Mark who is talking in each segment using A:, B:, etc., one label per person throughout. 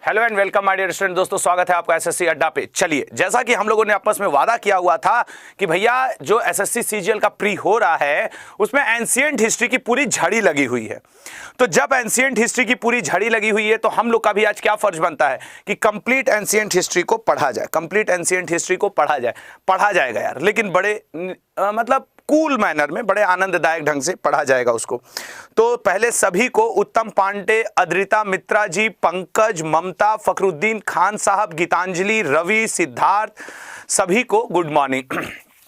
A: Hello and welcome my dear student. दोस्तों स्वागत है आपका एसएससी अड्डा पे। चलिए, जैसा कि हम लोगों ने आपस में वादा किया हुआ था कि भैया जो एसएससी सीजीएल का प्री हो रहा है उसमें एंशिएंट हिस्ट्री की पूरी झड़ी लगी हुई है। तो जब एंशिएंट हिस्ट्री की पूरी झड़ी लगी हुई है तो हम लोग का भी आज क्या फर्ज बनता है कि कंप्लीट एंशिएंट हिस्ट्री को पढ़ा जाए। कंप्लीट एंशिएंट हिस्ट्री को पढ़ा जाए, पढ़ा जाएगा यार, लेकिन बड़े मतलब कूल मैनर में, बड़े आनंददायक ढंग से पढ़ा जाएगा उसको। तो पहले सभी को उत्तम पांडे, अद्रिता मित्रा जी, पंकज, ममता, फखरुद्दीन खान साहब, गीतांजलि, रवि, सिद्धार्थ, सभी को गुड मॉर्निंग।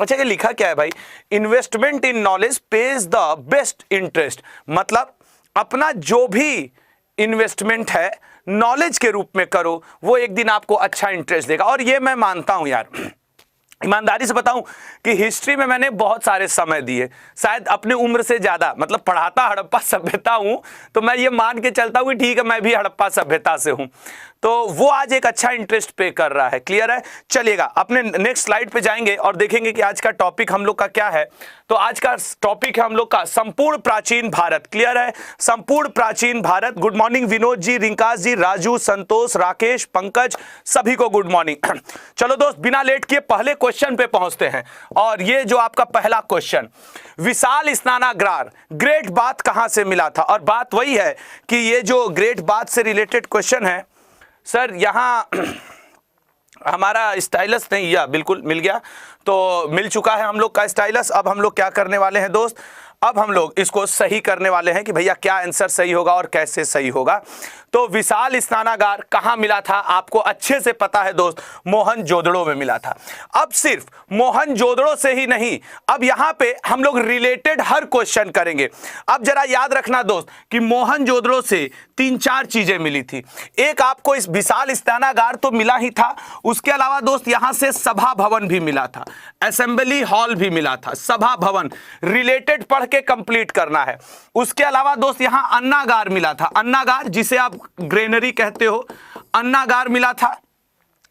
A: अच्छा, ये लिखा क्या है भाई? Investment in knowledge page the best interest. मतलब अपना जो भी इन्वेस्टमेंट है नॉलेज के रूप में करो, वो एक दिन आपको अच्छा इंटरेस्ट देगा। और ये मैं मानता हूं यार, ईमानदारी से बताऊं कि हिस्ट्री में मैंने बहुत सारे समय दिए, शायद अपनी उम्र से ज्यादा। मतलब पढ़ाता हड़प्पा सभ्यता हूं तो मैं ये मान के चलता हूं कि ठीक है, मैं भी हड़प्पा सभ्यता से हूं, तो वो आज एक अच्छा इंटरेस्ट पे कर रहा है। क्लियर है? चलिएगा, अपने नेक्स्ट स्लाइड पे जाएंगे और देखेंगे कि आज का टॉपिक हम लोग का क्या है। तो आज का टॉपिक है हम लोग का संपूर्ण प्राचीन भारत। क्लियर है? संपूर्ण प्राचीन भारत। गुड मॉर्निंग विनोद जी, रिंकास जी, राजू, संतोष, राकेश, पंकज, सभी को गुड मॉर्निंग। चलो दोस्त, बिना लेट किए पहले क्वेश्चन पे पहुंचते हैं। और ये जो आपका पहला क्वेश्चन, विशाल स्नानागार ग्रेट बाथ कहां से मिला था? और बात वही है कि ये जो ग्रेट बाथ से रिलेटेड क्वेश्चन है सर, यहां हमारा स्टाइलस नहीं, या बिल्कुल मिल गया, तो मिल चुका है हम लोग का स्टाइलस। अब हम लोग क्या करने वाले हैं दोस्त? अब हम लोग इसको सही करने वाले हैं कि भैया क्या आंसर सही होगा और कैसे सही होगा। तो विशाल स्नानागार कहां मिला था? आपको अच्छे से पता है दोस्त, मोहनजोदड़ो में मिला था। अब सिर्फ मोहनजोदड़ो से ही नहीं, अब यहां पे हम लोग रिलेटेड हर क्वेश्चन करेंगे। अब जरा याद रखना दोस्त कि मोहनजोदड़ो से 3-4 चीजें मिली थी। एक, आपको इस विशाल स्नानागार तो मिला ही था, उसके अलावा दोस्त यहां से सभा भवन भी मिला था, असेंबली हॉल भी मिला था। सभा भवन रिलेटेड पढ़ के कंप्लीट करना है। उसके अलावा दोस्त यहां अन्नागार मिला था, अन्नागार जिसे आप ग्रेनरी कहते हो, अन्नागार मिला था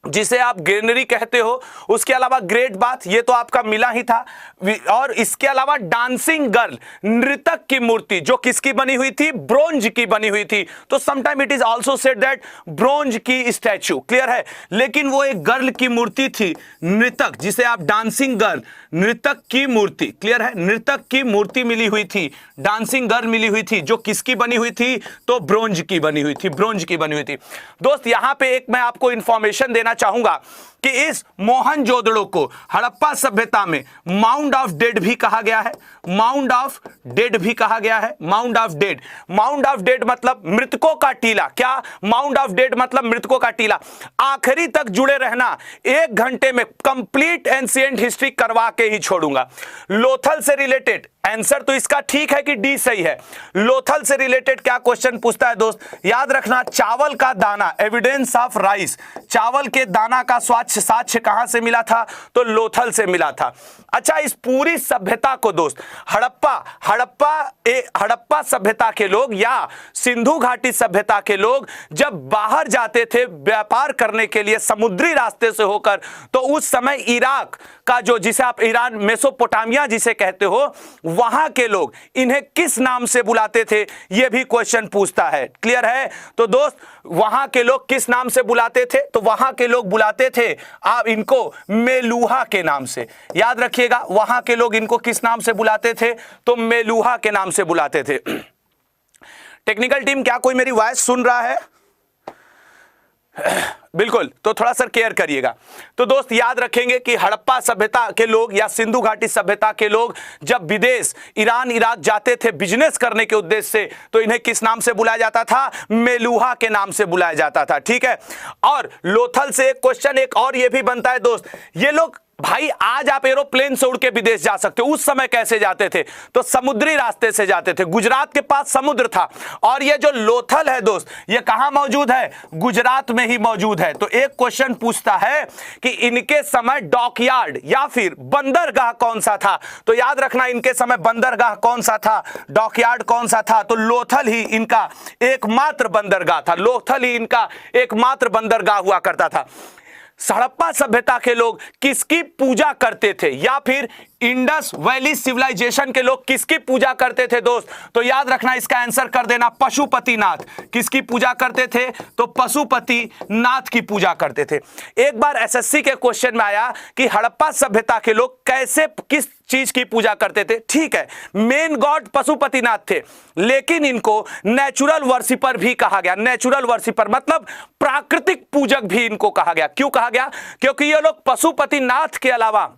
A: जिसे आप ग्रेनरी कहते हो। उसके अलावा ग्रेट बाथ, ये तो आपका मिला ही था। और इसके अलावा डांसिंग गर्ल, नृतक की मूर्ति, जो किसकी बनी हुई थी? ब्रोंज की बनी हुई थी। तो sometime it is also said that bronze की स्टैचू। क्लियर है? लेकिन वो एक गर्ल की मूर्ति थी, नृतक, जिसे आप डांसिंग गर्ल, नृतक की मूर्ति। क्लियर है? नृतक की मूर्ति मिली हुई थी, डांसिंग गर्ल मिली हुई थी, जो किसकी बनी हुई थी? तो ब्रोंज की बनी हुई थी, ब्रोंज की बनी हुई थी। दोस्त यहां पे एक मैं आपको इंफॉर्मेशन देना चाहूंगा कि इस मोहनजोदड़ो को हड़प्पा सभ्यता में माउंड ऑफ डेड भी कहा गया है। माउंड ऑफ डेड भी कहा गया है। Mound of dead, mound of dead मतलब मृतकों का टीला। क्या? माउंड ऑफ डेड मतलब मृतकों का टीला। आखिरी तक जुड़े रहना, 1 घंटे में कंप्लीट एंशिएंट हिस्ट्री करवा के ही छोड़ूंगा। लोथल से रिलेटेड आंसर तो इसका ठीक है कि डी सही है। लोथल से रिलेटेड क्या क्वेश्चन पूछता है दोस्त? याद रखना, चावल का दाना, एविडेंस ऑफ राइस, चावल के दाना का साक्ष्य कहां से मिला था? तो लोथल से मिला था। अच्छा, इस पूरी सभ्यता को दोस्त हड़प्पा सभ्यता के लोग या सिंधु घाटी सभ्यता के लोग जब बाहर जाते थे व्यापार करने के लिए समुद्री रास्ते से होकर, तो उस समय इराक का जो, जिसे आप ईरान, मेसोपोटामिया जिसे कहते हो, वहां के लोग इन्हें किस नाम से बुलाते थे? यह भी क्वेश्चन पूछता है। क्लियर है? तो दोस्त वहां के लोग किस नाम से बुलाते थे? तो वहां के लोग बुलाते थे आप इनको मेलूहा के नाम से। याद रखिएगा, वहां के लोग इनको किस नाम से बुलाते थे? तो मेलूहा के नाम से बुलाते थे। टेक्निकल टीम, क्या कोई मेरी वॉइस सुन रहा है? बिल्कुल, तो थोड़ा सा केयर करिएगा। तो दोस्त याद रखेंगे कि हड़प्पा सभ्यता के लोग या सिंधु घाटी सभ्यता के लोग जब विदेश, ईरान, इराक जाते थे बिजनेस करने के उद्देश्य से, तो इन्हें किस नाम से बुलाया जाता था? मेलूहा के नाम से बुलाया जाता था। ठीक है? और लोथल से एक क्वेश्चन एक और ये भी बनता है दोस्त, ये लोग, भाई आज आप एरोप्लेन से उड़ के विदेश जा सकते हो, उस समय कैसे जाते थे? तो समुद्री रास्ते से जाते थे। गुजरात के पास समुद्र था। और ये जो लोथल है दोस्त, ये कहां मौजूद है? गुजरात में ही मौजूद है। तो एक क्वेश्चन पूछता है कि इनके समय डॉकयार्ड या फिर बंदरगाह कौन सा था? तो याद रखना, इनके समय बंदरगाह कौन सा था, डॉकयार्ड कौन सा था? तो लोथल ही इनका एकमात्र बंदरगाह था। लोथल ही इनका एकमात्र बंदरगाह हुआ करता था। हड़प्पा सभ्यता के लोग किसकी पूजा करते थे या फिर इंडस वैली सिविलाइजेशन के लोग किसकी पूजा करते थे दोस्त? तो याद रखना, इसका आंसर कर देना पशुपतिनाथ। किसकी पूजा करते थे? तो पशुपतिनाथ की पूजा करते थे। एक बार एसएससी के क्वेश्चन में आया कि हड़प्पा सभ्यता के लोग कैसे, किस चीज की पूजा करते थे? ठीक है, मेन गॉड पशुपतिनाथ थे, लेकिन इनको नेचुरल वर्शिपर भी कहा गया। नेचुरल वर्शिपर मतलब प्राकृतिक पूजक भी इनको कहा गया। क्यों कहा गया? क्योंकि ये लोग पशुपतिनाथ के अलावा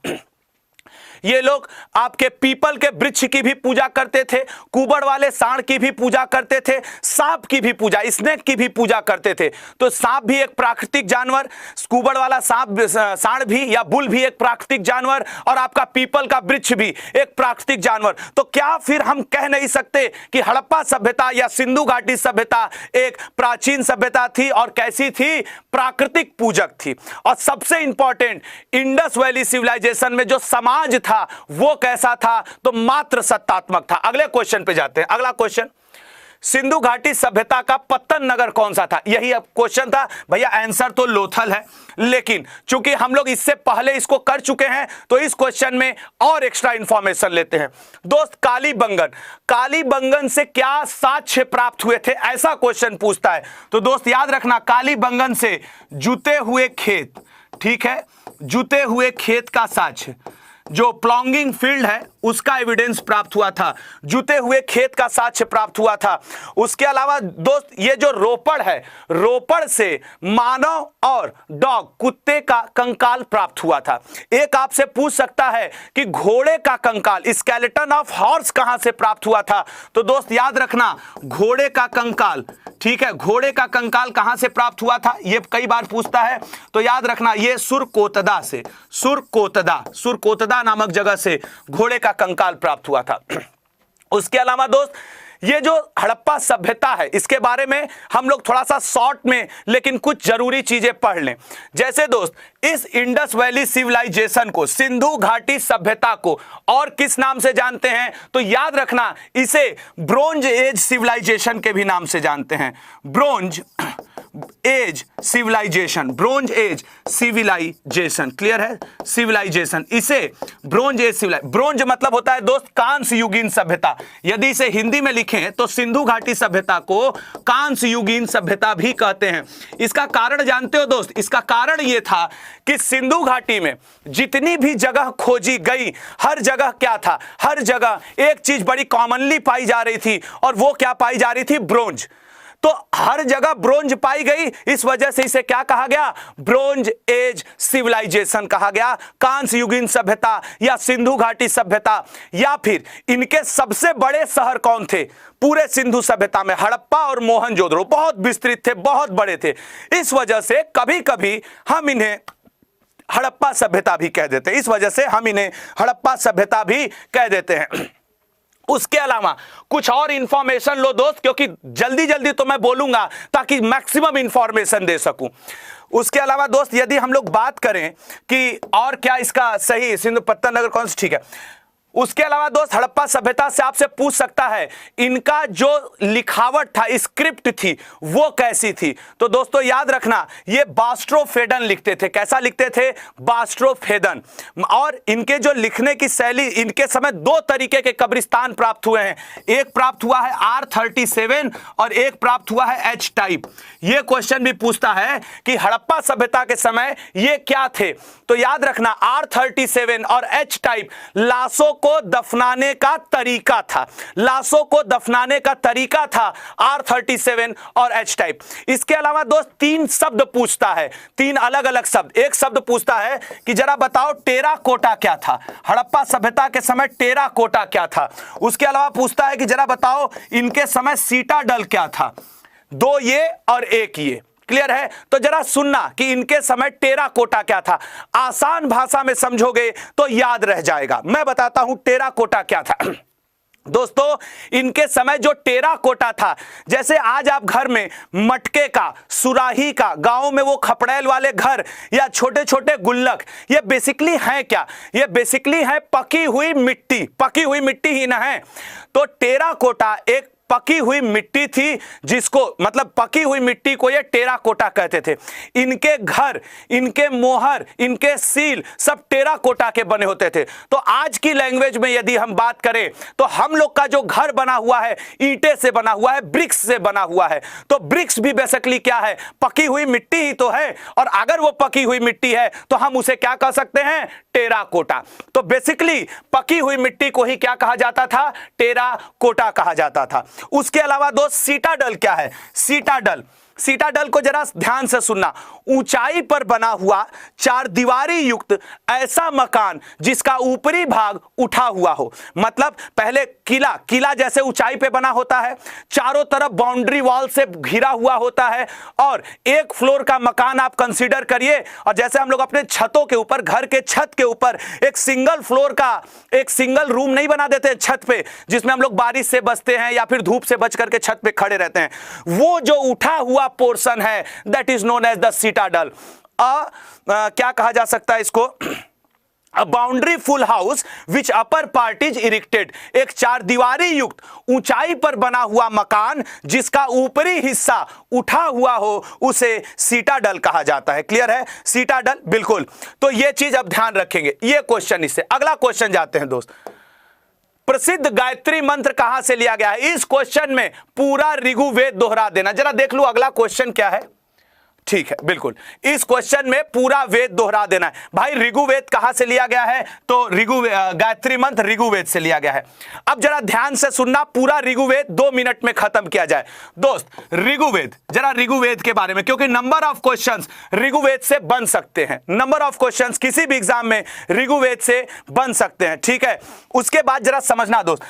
A: ये लोग आपके पीपल के वृक्ष की भी पूजा करते थे, कुबड़ वाले सांड की भी पूजा करते थे, सांप की भी पूजा, स्नेक की भी पूजा करते थे। तो सांप भी एक प्राकृतिक जानवर, कुबड़ वाला सांप सांड भी या बुल भी एक प्राकृतिक जानवर, और आपका पीपल का वृक्ष भी एक प्राकृतिक जानवर। तो क्या फिर हम कह नहीं सकते कि हड़प्पा सभ्यता या सिंधु घाटी सभ्यता एक प्राचीन सभ्यता थी और कैसी थी? प्राकृतिक पूजक थी। और सबसे इंपॉर्टेंट, इंडस वैली सिविलाइजेशन में जो समाज था वो कैसा था? तो मात्र सत्तात्मक था। अगले क्वेश्चन पे जाते हैं। अगला क्वेश्चन, सिंधु घाटी सभ्यता का पत्तन नगर कौन सा था? यही अब क्वेश्चन था भैया। आंसर तो लोथल है, लेकिन चूंकि हम लोग इससे पहले इसको कर चुके हैं तो इस क्वेश्चन में और एक्स्ट्रा इंफॉर्मेशन लेते हैं। दोस्त, कालीबंगन, कालीबंगन से क्या साक्ष्य प्राप्त हुए थे? ऐसा क्वेश्चन पूछता है। तो दोस्त याद रखना, कालीबंगन से जुते हुए खेत, ठीक है, जुते हुए खेत का साक्ष्य, जो प्लॉन्गिंग फील्ड है उसका एविडेंस प्राप्त हुआ था, जुते हुए खेत का साक्ष्य प्राप्त हुआ था। उसके अलावा दोस्त, ये जो रोपड़ है, रोपड़ से मानव और डॉग, कुत्ते का कंकाल प्राप्त हुआ था। एक आपसे पूछ सकता है कि घोड़े का कंकाल, स्केलेटन ऑफ हॉर्स कहां से प्राप्त हुआ था? तो दोस्त याद रखना, घोड़े का कंकाल, ठीक है, घोड़े का कंकाल कहां से प्राप्त हुआ था? ये कई बार पूछता है। तो याद रखना, ये सुरकोतदा से, सुरकोतदा नामक जगह से घोड़े का कंकाल प्राप्त हुआ था। उसके अलावा दोस्त, ये जो हड़प्पा सभ्यता है इसके बारे में हम लोग थोड़ा सा शॉर्ट में लेकिन कुछ जरूरी चीजें पढ़ लें। जैसे दोस्त, इस इंडस वैली सिविलाइजेशन को, सिंधु घाटी सभ्यता को और किस नाम से जानते हैं? तो याद रखना, इसे ब्रोंज एज सिविलाइजेशन के भी नाम से जानते हैं। Bronze age civilisation, bronze age civilisation, clear है? सिविलाइजेशन, इसे ब्रोंज एज सिविलाइजेशन, ब्रोंज मतलब होता है दोस्त कांस्य युगीन सभ्यता। यदि इसे हिंदी में लिखें तो सिंधु घाटी सभ्यता को कांस्य युगीन सभ्यता भी कहते हैं। इसका कारण जानते हो दोस्त? इसका कारण यह था कि सिंधु घाटी में जितनी भी जगह खोजी गई, हर जगह क्या था? हर जगह एक चीज बड़ी कॉमनली पाई जा रही थी, और वो क्या पाई जा रही थी? ब्रोंज। तो हर जगह ब्रोंज पाई गई, इस वजह से इसे क्या कहा गया? ब्रोंज एज सिविलाइजेशन कहा गया। कांस्य युगीन सभ्यता या सिंधु घाटी सभ्यता। या फिर इनके सबसे बड़े शहर कौन थे पूरे सिंधु सभ्यता में? हड़प्पा और मोहनजोदड़ो बहुत विस्तृत थे, बहुत बड़े थे। इस वजह से कभी कभी हम इन्हें हड़प्पा सभ्यता भी कह देते हैं। इस वजह से हम इन्हें हड़प्पा सभ्यता भी कह देते हैं। उसके अलावा कुछ और इंफॉर्मेशन लो दोस्त, क्योंकि जल्दी जल्दी तो मैं बोलूंगा ताकि मैक्सिमम इंफॉर्मेशन दे सकूं। उसके अलावा दोस्त, यदि हम लोग बात करें कि और क्या इसका सही सिंधु पत्तन नगर कौन सा, ठीक है। उसके अलावा दोस्त, हड़प्पा सभ्यता से आपसे पूछ सकता है इनका जो लिखावट था, स्क्रिप्ट थी, वो कैसी थी? तो दोस्तों याद रखना, ये बास्ट्रोफेडन लिखते थे। कैसा लिखते थे? बास्ट्रोफेडन। और इनके जो लिखने की शैली, इनके समय दो तरीके के कब्रिस्तान प्राप्त हुए हैं। एक प्राप्त हुआ है R37 और एक प्राप्त हुआ है H टाइप। ये क्वेश्चन भी पूछता है कि हड़प्पा सभ्यता के समय ये क्या थे? तो याद रखना, R37 और H टाइप लाशों को दफनाने का तरीका था। लाशों को दफनाने का तरीका था R37 और H टाइप। इसके अलावा दोस्त, तीन शब्द पूछता है, तीन अलग अलग शब्द। एक शब्द पूछता है कि जरा बताओ टेराकोटा क्या था? हड़प्पा सभ्यता के समय टेराकोटा क्या था? उसके अलावा पूछता है कि जरा बताओ इनके समय सीटाडल क्या था? दो ये और एक ये, क्लियर है? तो जरा सुनना कि इनके समय टेराकोटा क्या था। आसान भाषा में समझोगे तो याद रह जाएगा। मैं बताता हूं टेराकोटा क्या था। दोस्तों, इनके समय जो टेराकोटा था, जैसे आज आप घर में मटके का, सुराही का, गांव में वो खपड़ैल वाले घर या छोटे छोटे गुल्लक, ये बेसिकली है क्या? ये बेसिकली है पकी हुई मिट्टी। पकी हुई मिट्टी ही ना है। तो टेराकोटा एक पकी हुई मिट्टी थी, जिसको मतलब पकी हुई मिट्टी को ये टेराकोटा कहते थे। इनके घर, इनके मोहर, इनके सील सब टेराकोटा के बने होते थे। तो आज की लैंग्वेज में यदि हम बात करें तो हम लोग का जो घर बना हुआ है ईंटे से बना हुआ है, ब्रिक्स से बना हुआ है। तो ब्रिक्स भी बेसिकली क्या है, पकी हुई मिट्टी ही तो है, और अगर वो पकी हुई मिट्टी है तो हम उसे क्या कह सकते हैं, टेराकोटा। तो बेसिकली पकी हुई मिट्टी को ही क्या कहा जाता था, टेराकोटा कहा जाता था। उसके अलावा दोस्त सीटाडल क्या है, सीटाडल, सीटाडल को जरा ध्यान से सुनना, ऊंचाई पर बना हुआ चार दीवारी युक्त ऐसा मकान जिसका ऊपरी भाग उठा हुआ हो। मतलब पहले किला, किला जैसे ऊंचाई पे बना होता है, चारों तरफ बाउंड्री वॉल से घिरा हुआ होता है, और एक फ्लोर का मकान आप कंसीडर करिए। और जैसे हम लोग अपने छतों के ऊपर, घर के छत के ऊपर एक सिंगल फ्लोर का एक सिंगल रूम नहीं बना देते छत पे, जिसमें हम लोग बारिश से बचते हैं या फिर धूप से बच करके छत पे खड़े रहते हैं, वो जो उठा हुआ पोर्शन है that is known as the citadel. क्या कहा जा सकता है इसको, a boundary full house which upper part is erected, एक चार दीवारी युक्त ऊंचाई पर बना हुआ मकान जिसका ऊपरी हिस्सा उठा हुआ हो, उसे सीटाडल कहा जाता है। क्लियर है, सीटाडल, बिल्कुल। तो यह चीज अब ध्यान रखेंगे, यह क्वेश्चन इससे। अगला क्वेश्चन जाते हैं दोस्त, प्रसिद्ध गायत्री मंत्र कहां से लिया गया है। इस क्वेश्चन में पूरा ऋग्वेद दोहरा देना। जरा देख लो अगला क्वेश्चन क्या है। ठीक है, बिल्कुल, इस क्वेश्चन में पूरा वेद दोहरा देना है। भाई ऋग्वेद कहां से लिया गया है, तो गायत्री मंत्र ऋग्वेद से लिया गया है। अब जरा ध्यान से सुनना, पूरा ऋग्वेद 2 मिनट में खत्म किया जाए। दोस्त ऋग्वेद, जरा ऋग्वेद के बारे में, क्योंकि नंबर ऑफ क्वेश्चंस ऋग्वेद से बन सकते हैं, नंबर ऑफ क्वेश्चंस किसी भी एग्जाम में ऋग्वेद से बन सकते हैं। ठीक है, उसके बाद जरा समझना दोस्त,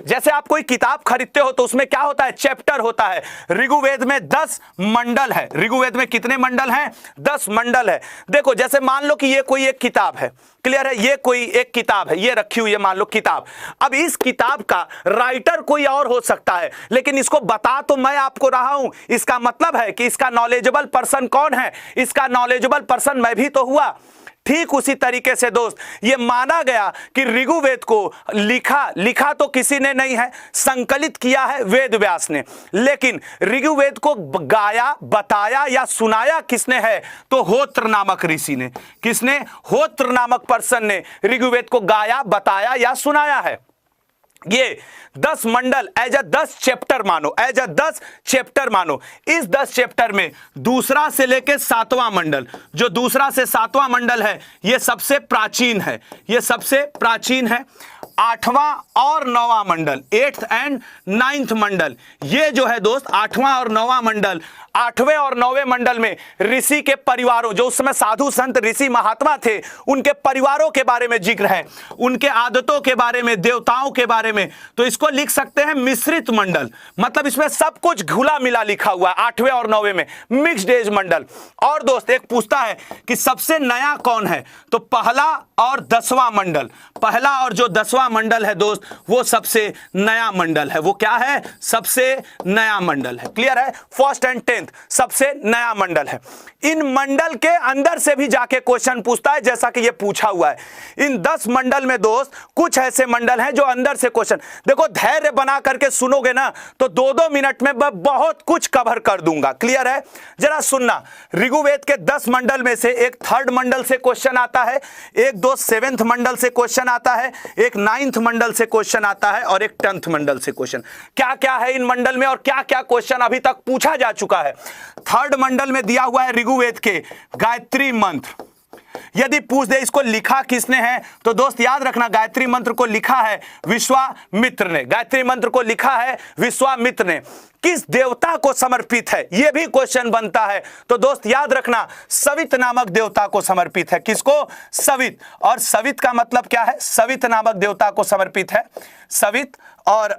A: जैसे आप कोई किताब खरीदते हो तो उसमें क्या होता है, चैप्टर होता है। ऋग्वेद में 10 मंडल है। ऋग्वेद में कितने मंडल हैं, 10 मंडल है। देखो जैसे मान लो कि ये कोई एक किताब है, क्लियर है, ये कोई एक किताब है, ये रखी हुई है मान लो किताब। अब इस किताब का राइटर कोई और हो सकता है, लेकिन इसको बता तो मैं आपको रहा हूं। इसका मतलब है कि इसका नॉलेजेबल पर्सन कौन है, इसका नॉलेजेबल पर्सन मैं भी तो हुआ। ठीक उसी तरीके से दोस्त ये माना गया कि ऋग्वेद को लिखा तो किसी ने नहीं है, संकलित किया है वेद व्यास ने, लेकिन ऋग्वेद को गाया, बताया या सुनाया किसने है, तो होत्र नामक ऋषि ने। किसने, होत्र नामक पर्सन ने ऋग्वेद को गाया, बताया या सुनाया है। ये 10 मंडल एज अ 10 चैप्टर मानो, एज अ 10 चैप्टर मानो। इस 10 चैप्टर में दूसरा से लेके 7वां मंडल, जो दूसरा से 7वां मंडल है, ये सबसे प्राचीन है, ये सबसे प्राचीन है। 8वां और 9वां मंडल, 8th एंड 9th मंडल, ये जो है दोस्त 8वां और 9वां मंडल, 8वें और 9वें मंडल में ऋषि के परिवारों, जो उस समय साधु संत ऋषि महात्मा थे, उनके परिवारों के बारे में जिक्र है, उनके आदतों के बारे में, देवताओं के बारे में। तो इसको लिख सकते हैं मिश्रित मंडल, मतलब इसमें सब कुछ घुला मिला लिखा हुआ है। 8वें और 9वें में मिक्स्ड एज मंडल। और दोस्त एक पूछता है कि सबसे नया कौन है, तो पहला और 10वां मंडल, पहला और जो 10वां मंडल है दोस्त, वो सबसे नया मंडल है। वो क्या है, सबसे नया मंडल है। क्लियर है, फर्स्ट एंड 10th सबसे नया मंडल है। इन मंडल के अंदर से भी जाके क्वेश्चन पूछता है, जैसा कि ये पूछा हुआ है। इन 10 मंडल में दोस्त कुछ ऐसे मंडल हैं जो अंदर से क्वेश्चन, देखो धैर्य बना करके सुनोगे ना तो 2-2 मिनट में मैं बहुत कुछ कवर कर दूंगा। क्लियर है, जरा सुनना, ऋग्वेद के 10 मंडल में से एक 3rd मंडल से क्वेश्चन आता है, एक 7th मंडल से क्वेश्चन आता है, एक 9th मंडल से क्वेश्चन आता है, और एक 10th मंडल से क्वेश्चन। क्या क्या है इन मंडल में और क्या क्या क्वेश्चन अभी तक पूछा जा चुका है। 3rd मंडल में दिया हुआ है ऋग्वेद के गायत्री मंत्र। यदि पूछ दे इसको लिखा किसने है, तो दोस्त याद रखना गायत्री मंत्र को लिखा है विश्वामित्र ने। गायत्री मंत्र को लिखा है विश्वामित्र ने। किस देवता को समर्पित है, यह भी क्वेश्चन बनता है। तो दोस्त याद रखना सवित नामक देवता को समर्पित है। किसको, सवित। और सवित का मतलब क्या है, सवित नामक देवता को समर्पित है। सवित, और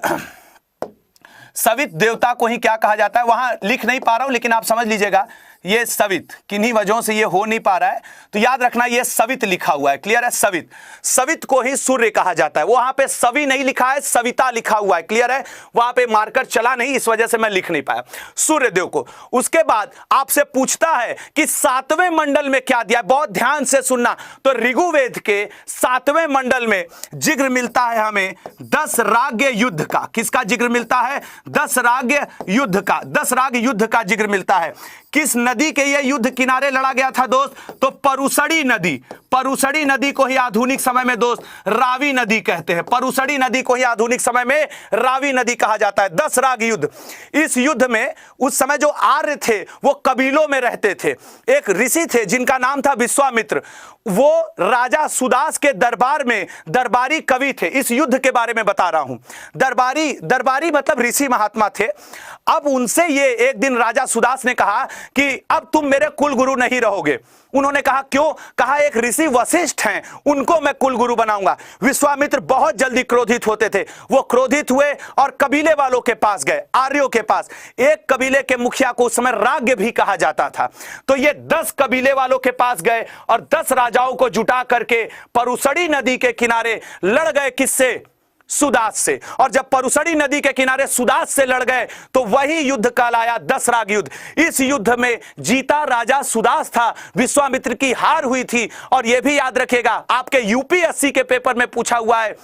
A: सवित देवता को ही क्या कहा जाता है, वहां लिख नहीं पा रहा हूं लेकिन आप समझ लीजिएगा। ये सवित, किन्हीं वजहों से ये हो नहीं पा रहा है, तो याद रखना ये सवित लिखा हुआ है। क्लियर है? सवित, सवित को ही सूर्य कहा जाता है। वहां पे सवि नहीं लिखा है, सविता लिखा हुआ है। क्लियर है? वहां पे मार्कर चला नहीं, इस वजह से मैं लिख नहीं पाया, सूर्य देव को। उसके बाद आपसे पूछता है कि 7वें मंडल में क्या दिया। बहुत ध्यान से सुनना, तो ऋग्वेद के 7वें मंडल में जिक्र मिलता है हमें 10 राग्य युद्ध का। किसका जिक्र मिलता है? 10 राग्य युद्ध का। 10 राग्य युद्ध का जिक्र मिलता है। किस नदी के ये युद्ध किनारे लड़ा गया था दोस्त? तो परुसड़ी नदी। परुसड़ी नदी को ही आधुनिक समय में दोस्त रावी नदी कहते हैं। परुसड़ी नदी को ही आधुनिक समय में रावी नदी कहा जाता है। 10 राग युद्ध। इस युद्ध में उस समय जो आर्य थे वो कबीलों में रहते थे। एक ऋषि थे जिनका नाम था विश्वामित्र, वो राजा सुदास के दरबार में दरबारी कवि थे। इस युद्ध के बारे में बता रहा हूं। दरबारी मतलब ऋषि महात्मा थे। अब उनसे ये एक दिन राजा सुदास ने कहा कि अब तुम मेरे कुल गुरु नहीं रहोगे। उन्होंने कहा क्यों? कहा एक ऋषि वशिष्ठ हैं, उनको मैं कुल गुरु बनाऊंगा। विश्वामित्र बहुत जल्दी क्रोधित होते थे। वो क्रोधित हुए और कबीले वालों के पास गए, आर्यों के पास। एक कबीले के मुखिया को उस समय राज्ञ भी कहा जाता था। तो ये 10 कबीले वालों के पास गए और 10 राजाओं को जुटा करके परुसड़ी नदी के किनारे लड़ गए। किससे? सुदास से। और जब परुसड़ी नदी के किनारे सुदास से लड़ गए तो वही युद्ध कहलाया 10 राग युद्ध। इस युद्ध में जीता राजा सुदास था, विश्वामित्र की हार हुई थी। और यह भी याद रखिएगा, आपके यूपीएससी के पेपर में पूछा हुआ है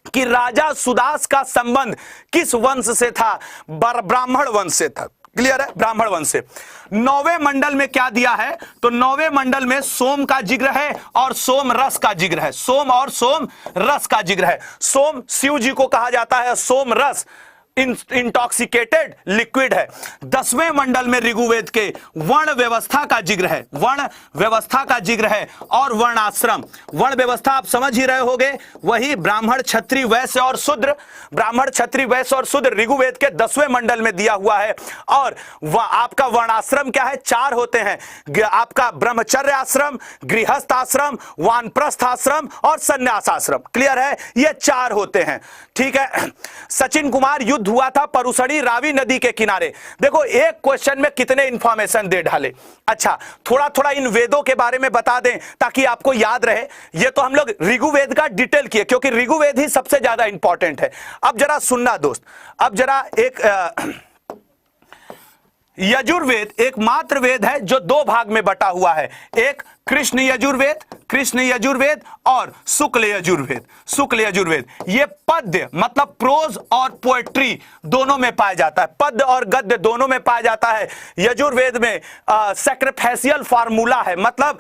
A: कि राजा सुदास का संबंध किस वंश से था? ब्राह्मण वंश से था। क्लियर है? ब्राह्मण वंश से। 9वें मंडल में क्या दिया है? तो 9वें मंडल में सोम का जिक्र है और सोम रस का जिक्र है। सोम और सोम रस का जिक्र है। सोम शिव जी को कहा जाता है, सोम रस इंटॉक्सिकेटेड लिक्विड है। 10वें मंडल में ऋग्वेद के वर्ण व्यवस्था का जिक्र है। वर्ण व्यवस्था का जिक्र है और वर्णाश्रम। वर्ण व्यवस्था आप समझ ही रहे होंगे, वही ब्राह्मण क्षत्रिय वैश्य और शूद्र। ब्राह्मण क्षत्रिय वैश्य और शूद्र ऋग्वेद के 10वें मंडल में दिया हुआ है। और आपका वर्णाश्रम क्या है? 4 होते हैं। आपका ब्रह्मचर्य आश्रम, गृहस्थ आश्रम, वानप्रस्थ आश्रम और संन्यास आश्रम। क्लियर है? ये 4 होते हैं। ठीक है। सचिन कुमार, युद्ध हुआ था परुसड़ी रावी नदी के किनारे। देखो एक क्वेश्चन में कितने इंफॉर्मेशन दे डाले। अच्छा, थोड़ा थोड़ा इन वेदों के बारे में बता दें ताकि आपको याद रहे। ये तो हम लोग ऋग्वेद का डिटेल किए क्योंकि ऋग्वेद ही सबसे ज्यादा इंपॉर्टेंट है। अब जरा सुनना दोस्त, अब जरा एक यजुर्वेद एकमात्र वेद है जो 2 भाग में बटा हुआ है। एक कृष्ण यजुर्वेद और शुक्ल यजुर्वेद। ये पद्य मतलब प्रोज और पोएट्री दोनों में पाया जाता है। पद्य और गद्य दोनों में पाया जाता है। यजुर्वेद में सैक्रिफिशियल फार्मूला है, मतलब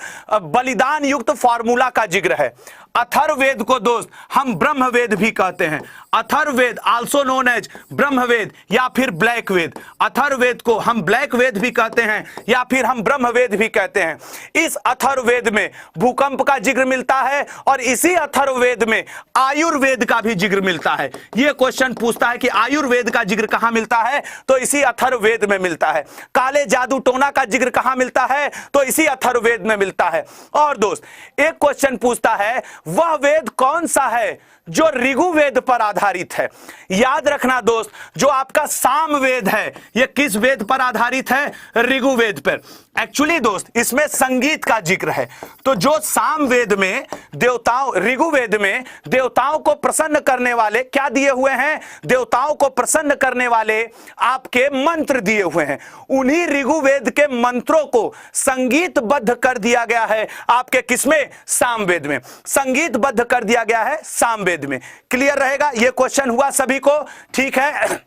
A: बलिदान युक्त फार्मूला का जिक्र है। अथर्ववेद को दोस्त हम ब्रह्मवेद भी कहते हैं। अथर्ववेद आल्सो नोन एज ब्रह्मवेद या फिर ब्लैक वेद। अथर्ववेद को हम ब्लैक वेद भी कहते हैं या फिर हम ब्रह्मवेद भी कहते हैं। इस अथर्ववेद में भूकंप का जिक्र मिलता है और इसी अथर्ववेद में आयुर्वेद का भी जिक्र मिलता है। यह क्वेश्चन पूछता है कि आयुर्वेद का जिक्र कहां मिलता है? तो इसी अथर्ववेद में मिलता है। काले जादू टोना का जिक्र कहां मिलता है? तो इसी अथर्ववेद में मिलता है। और दोस्त एक क्वेश्चन पूछता है वह वेद कौन सा है जो ऋग्वेद पर आधारित है? याद रखना दोस्त, जो आपका सामवेद है ये किस वेद पर आधारित है? ऋग्वेद पर। एक्चुअली दोस्त इसमें संगीत का जिक्र है। तो जो सामवेद में देवताओं, ऋग्वेद में देवताओं को प्रसन्न करने वाले क्या दिए हुए हैं? देवताओं को प्रसन्न करने वाले आपके मंत्र दिए हुए हैं। उन्हीं ऋग्वेद के मंत्रों को संगीतबद्ध कर दिया गया है आपके किसमें? सामवेद में। संगीतबद्ध कर दिया गया है सामवेद में। क्लियर रहेगा? यह क्वेश्चन हुआ सभी को? ठीक है।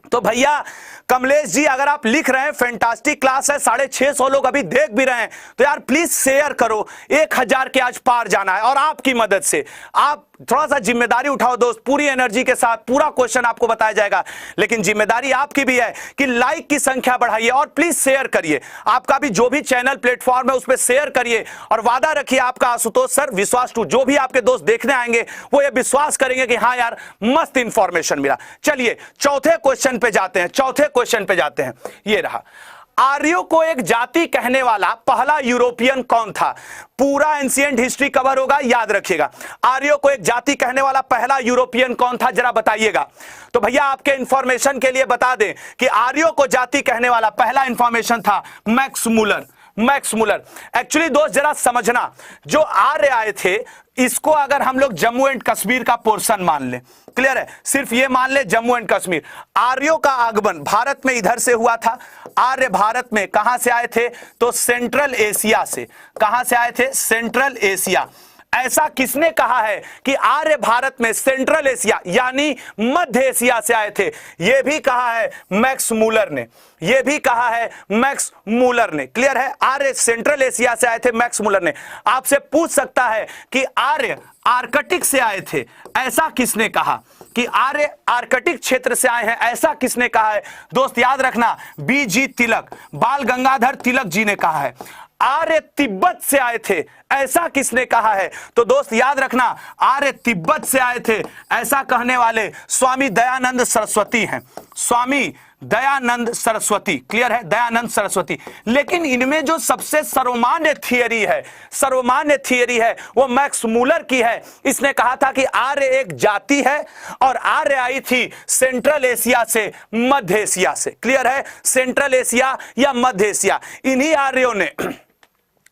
A: तो भैया कमलेश जी अगर आप लिख रहे हैं फैंटास्टिक क्लास है, 650 लोग अभी देख भी रहे हैं, तो यार प्लीज शेयर करो। 1000 के आज पार जाना है और आपकी मदद से आप थोड़ा सा जिम्मेदारी उठाओ दोस्त, पूरी एनर्जी के साथ पूरा क्वेश्चन आपको बताया जाएगा। लेकिन जिम्मेदारी आपकी भी है कि लाइक की संख्या बढ़ाइए और प्लीज शेयर करिए। आपका भी जो भी चैनल प्लेटफॉर्म है उस पर शेयर करिए और वादा रखिए आपका आशुतोष सर विश्वास टू जो भी आपके दोस्त देखने आएंगे वो ये विश्वास करेंगे कि हाँ यार मस्त इंफॉर्मेशन मिला। चलिए चौथे क्वेश्चन पे जाते हैं। ये रहा आर्यों को एक जाति कहने वाला पहला यूरोपियन कौन था? पूरा एंशिएंट हिस्ट्री कवर होगा, याद रखिएगा। आर्यों को एक जाति कहने वाला पहला यूरोपियन कौन था, जरा बताइएगा। तो भैया आपके इंफॉर्मेशन के लिए बता दें कि आर्यों को जाति कहने वाला पहला इंफॉर्मेशन था Max Muller. Max Muller. Actually दोस्त जरा समझना, जो आर्य आए थे इसको अगर हम लोग जम्मू एंड कश्मीर का पोर्शन मान ले, क्लियर है, सिर्फ ये मान ले जम्मू एंड कश्मीर। आर्यों का आगमन भारत में इधर से हुआ था। आर्य भारत में कहां से आए थे? तो सेंट्रल एशिया से। कहां से आए थे? Central Asia. ऐसा किसने कहा है कि आर्य भारत में सेंट्रल एशिया यानी मध्य एशिया से आए थे? यह भी कहा है मैक्स मूलर ने, यह भी कहा है मैक्स मूलर ने। क्लियर है, आर्य सेंट्रल एशिया से आए थे मैक्स मूलर ने। आपसे पूछ सकता है कि आर्य आर्कटिक से आए थे, ऐसा किसने कहा? कि आर्य आर्कटिक क्षेत्र से आए हैं, ऐसा किसने कहा है? दोस्त याद रखना, BG तिलक, बाल गंगाधर तिलक जी ने कहा है। आर्य तिब्बत से आए थे, ऐसा किसने कहा है? तो दोस्त याद रखना, आर्य तिब्बत से आए थे ऐसा कहने वाले स्वामी दयानंद सरस्वती हैं। स्वामी दयानंद सरस्वती। क्लियर है, दयानंद सरस्वती। लेकिन इनमें जो सबसे सर्वमान्य थियरी है वो मैक्स मूलर की है। इसने कहा था कि आर्य एक जाति है और आर्य आई थी सेंट्रल एशिया से मध्य एशिया से। क्लियर है, सेंट्रल एशिया या मध्य एशिया। इन्हीं आर्यों ने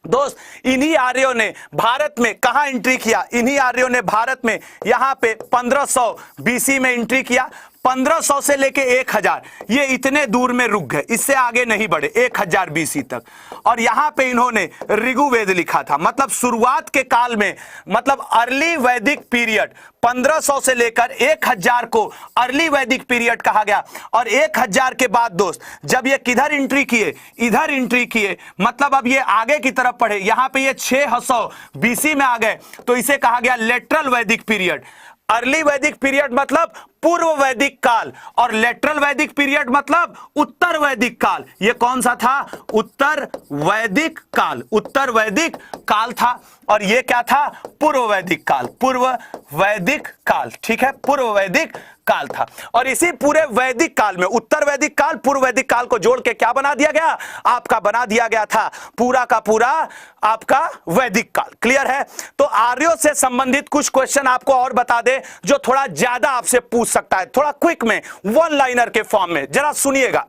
A: दोस्त, इन्हीं आर्यों ने भारत में कहां एंट्री किया? इन्हीं आर्यों ने भारत में यहां पे 1500 BC में एंट्री किया। 1500 से लेके 1000 ये इतने दूर में रुक गए, इससे आगे नहीं बढ़े 1000 BC तक। और यहां पे इन्होंने ऋग्वेद लिखा था। मतलब शुरुआत के काल में, मतलब अर्ली वैदिक पीरियड 1500 से लेकर 1000 को अर्ली वैदिक पीरियड कहा गया। और 1000 के बाद दोस्त जब ये किधर एंट्री किए? इधर एंट्री किए। मतलब अब ये आगे की तरफ पढ़े, यहां पे ये 600 BC में आ गए तो इसे कहा गया लेटरल वैदिक पीरियड। अर्ली वैदिक पीरियड मतलब पूर्व वैदिक काल और लेटरल वैदिक पीरियड मतलब उत्तर वैदिक काल। ये कौन सा था? उत्तर वैदिक काल। उत्तर वैदिक काल था। और ये क्या था? पूर्व वैदिक काल। पूर्व वैदिक काल, ठीक है, पूर्व वैदिक काल था। और इसी पूरे वैदिक काल में उत्तर वैदिक काल पूर्व वैदिक काल को जोड़ के क्या बना दिया गया? आपका बना दिया गया था पूरा का पूरा आपका वैदिक काल। क्लियर है? तो आर्यों से संबंधित कुछ क्वेश्चन आपको और बता दे जो थोड़ा ज्यादा आपसे पूछ सकता है, थोड़ा क्विक में, वन लाइनर के फॉर्म में। जरा सुनिएगा,